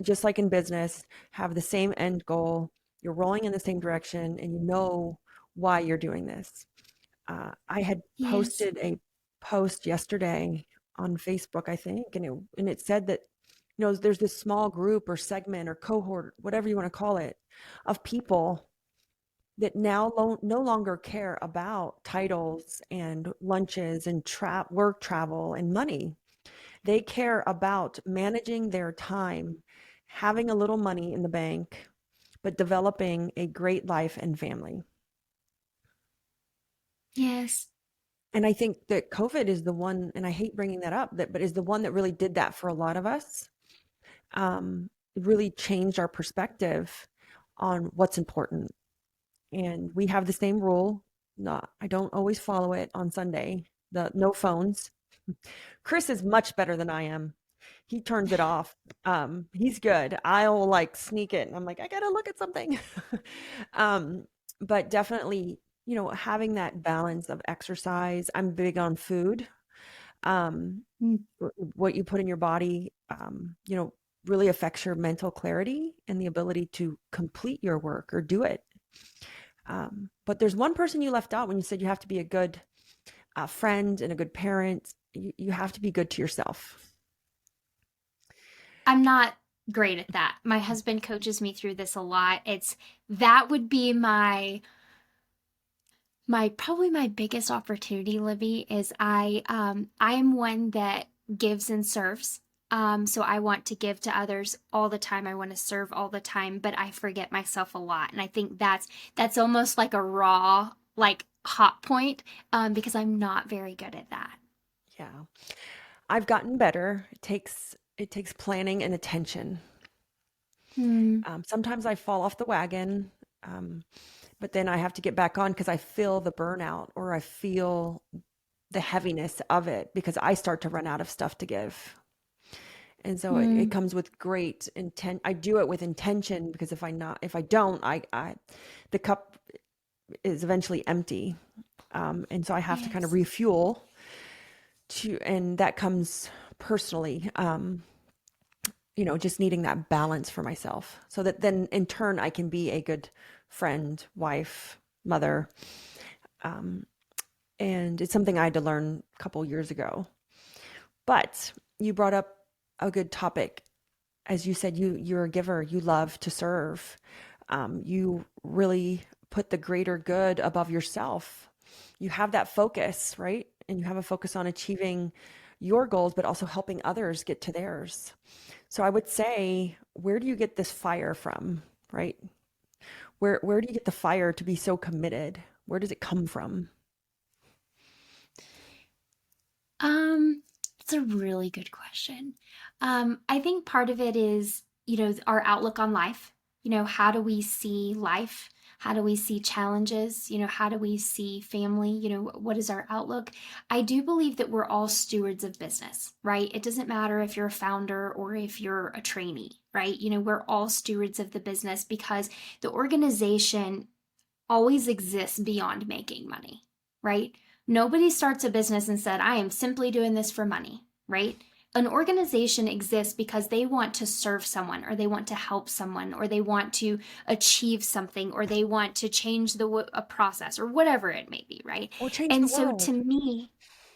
just like in business, have the same end goal. You're rolling in the same direction, and you know why you're doing this. I had posted a post yesterday on Facebook, I think, and it said that, there's this small group or segment or cohort, whatever you want to call it, of people that now no longer care about titles and lunches and work travel and money. They care about managing their time, having a little money in the bank, but developing a great life and family. Yes. And I think that COVID is the one, and I hate bringing that up, but is the one that really did that for a lot of us. It really changed our perspective on what's important. And we have the same rule. I don't always follow it on Sunday. The no phones. Chris is much better than I am. He turns it off. He's good. I'll like sneak it. And I'm like, I gotta look at something. But definitely, having that balance of exercise. I'm big on food. What you put in your body, really affects your mental clarity and the ability to complete your work or do it. But there's one person you left out when you said you have to be a good friend and a good parent. You have to be good to yourself. I'm not great at that. My husband coaches me through this a lot. That would be my probably my biggest opportunity, Libby, is I am one that gives and serves. So I want to give to others all the time. I want to serve all the time, but I forget myself a lot. And I think that's almost like a raw, like hot point, because I'm not very good at that. Yeah. I've gotten better. It takes planning and attention. Sometimes I fall off the wagon, but then I have to get back on because I feel the burnout or I feel the heaviness of it because I start to run out of stuff to give. And so it comes with great intent. I do it with intention because if I don't, the cup is eventually empty. And so I have to kind of refuel and that comes personally, just needing that balance for myself so that then in turn I can be a good friend, wife, mother. And it's something I had to learn a couple years ago. But you brought up a good topic. As you said, you're a giver. You love to serve. You really put the greater good above yourself. You have that focus, right? And you have a focus on achieving your goals, but also helping others get to theirs. So I would say, where do you get this fire from, right? Where do you get the fire to be so committed? Where does it come from? It's a really good question. I think part of it is, our outlook on life. How do we see life? How do we see challenges? How do we see family? What is our outlook? I do believe that we're all stewards of business, right? It doesn't matter if you're a founder or if you're a trainee, right? We're all stewards of the business because the organization always exists beyond making money, right? Nobody starts a business and said, I am simply doing this for money, right? An organization exists because they want to serve someone, or they want to help someone, or they want to achieve something, or they want to change a process, or whatever it may be, right? Or change And the so world. to me,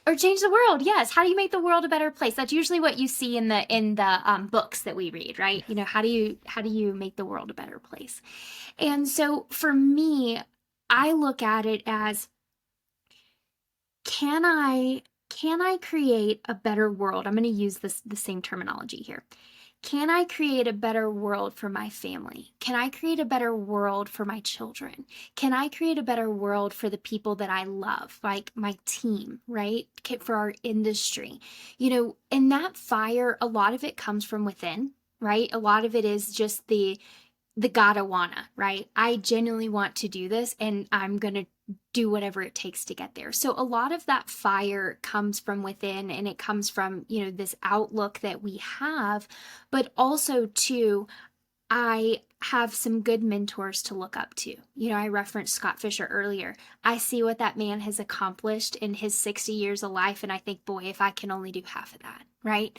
or change the world, yes. How do you make the world a better place? That's usually what you see in the books that we read, right? How do you make the world a better place? And so for me, I look at it as, can I create a better world? I'm going to use the same terminology here. Can I create a better world for my family? Can I create a better world for my children? Can I create a better world for the people that I love, like my team, right? For our industry, and that fire, a lot of it comes from within, right? A lot of it is just the gotta wanna, right? I genuinely want to do this, and I'm going to do whatever it takes to get there. So a lot of that fire comes from within, and it comes from, this outlook that we have, but also too, I have some good mentors to look up to. I referenced Scott Fisher earlier. I see what that man has accomplished in his 60 years of life, and I think, boy, if I can only do half of that, right?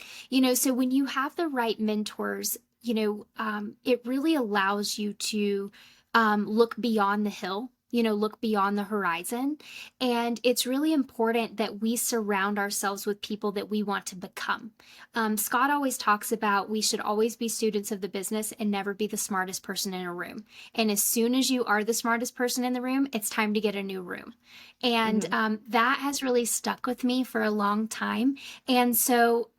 So when you have the right mentors, it really allows you to look beyond the hill, look beyond the horizon. And it's really important that we surround ourselves with people that we want to become. Scott always talks about we should always be students of the business and never be the smartest person in a room. And as soon as you are the smartest person in the room, it's time to get a new room. And that has really stuck with me for a long time. And so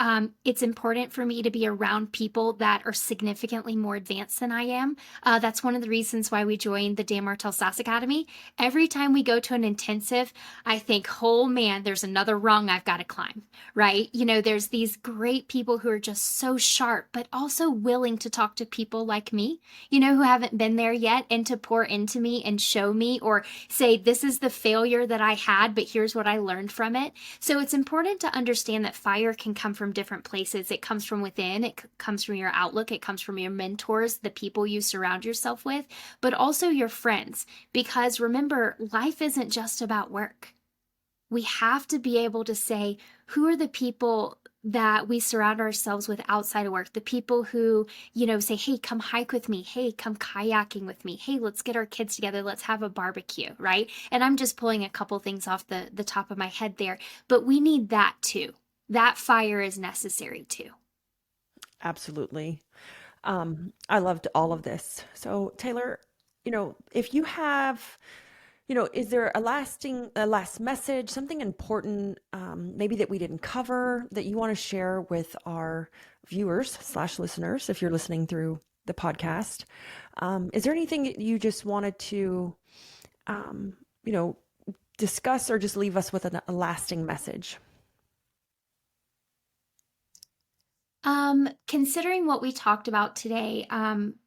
it's important for me to be around people that are significantly more advanced than I am. That's one of the reasons why we joined the Dan Martell SAS Academy. Every time we go to an intensive, I think, oh man, there's another rung I've got to climb, right? There's these great people who are just so sharp, but also willing to talk to people like me, who haven't been there yet, and to pour into me and show me, or say, this is the failure that I had, but here's what I learned from it. So it's important to understand that fire can come from different places. It comes from within, it comes from your outlook, it comes from your mentors, the people you surround yourself with, but also your friends. Because remember, life isn't just about work. We have to be able to say, who are the people that we surround ourselves with outside of work? The people who, say, hey, come hike with me. Hey, come kayaking with me. Hey, let's get our kids together. Let's have a barbecue, right? And I'm just pulling a couple things off the top of my head there. But we need that too. That fire is necessary too. Absolutely. I loved all of this. So Taylor, if you have, is there a last message, something important, maybe that we didn't cover that you want to share with our viewers/listeners, if you're listening through the podcast? Is there anything that you just wanted to, discuss, or just leave us with a lasting message? Considering what we talked about today,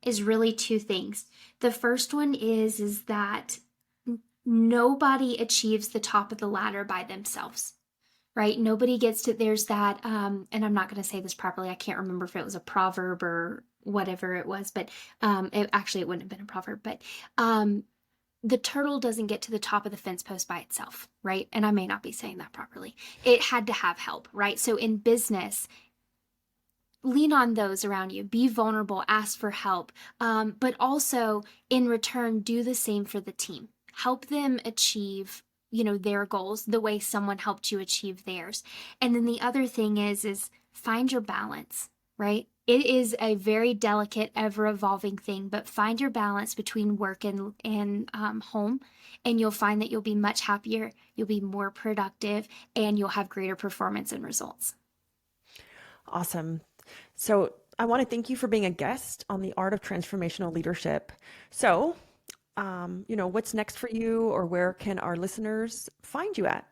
is really two things. The first one is that nobody achieves the top of the ladder by themselves, right? Nobody gets to, there's that, and I'm not going to say this properly. I can't remember if it was a proverb or whatever it was, but, it wouldn't have been a proverb, but, the turtle doesn't get to the top of the fence post by itself, right? And I may not be saying that properly. It had to have help, right? So in business, lean on those around you, be vulnerable, ask for help, but also in return, do the same for the team. Help them achieve, their goals the way someone helped you achieve theirs. And then the other thing is find your balance, right? It is a very delicate, ever-evolving thing, but find your balance between work and home, and you'll find that you'll be much happier, you'll be more productive, and you'll have greater performance and results. Awesome. So I want to thank you for being a guest on the Art of Transformational Leadership. So, what's next for you, or where can our listeners find you at?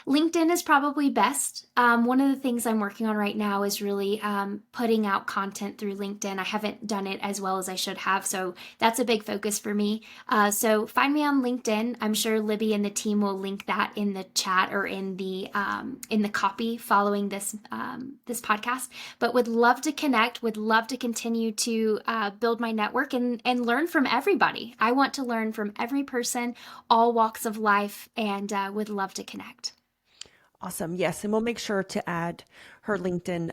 LinkedIn is probably best. One of the things I'm working on right now is really putting out content through LinkedIn. I haven't done it as well as I should have, so that's a big focus for me. So find me on LinkedIn. I'm sure Libby and the team will link that in the chat or in the copy following this podcast. But would love to connect. Would love to continue to build my network and learn from everybody. I want to learn from every person, all walks of life, and would love to connect. Awesome. Yes. And we'll make sure to add her LinkedIn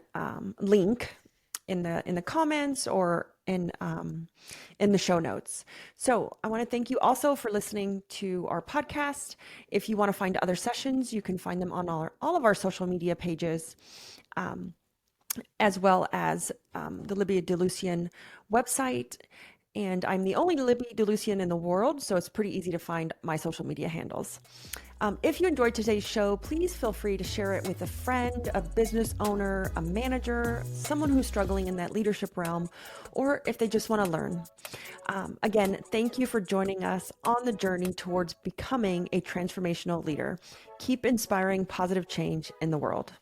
link in the comments or in the show notes. So I want to thank you also for listening to our podcast. If you want to find other sessions, you can find them on all of our social media pages, as well as the Libby DeLucian website. And I'm the only Libby DeLucian in the world, so it's pretty easy to find my social media handles. If you enjoyed today's show, please feel free to share it with a friend, a business owner, a manager, someone who's struggling in that leadership realm, or if they just want to learn. Again, thank you for joining us on the journey towards becoming a transformational leader. Keep inspiring positive change in the world.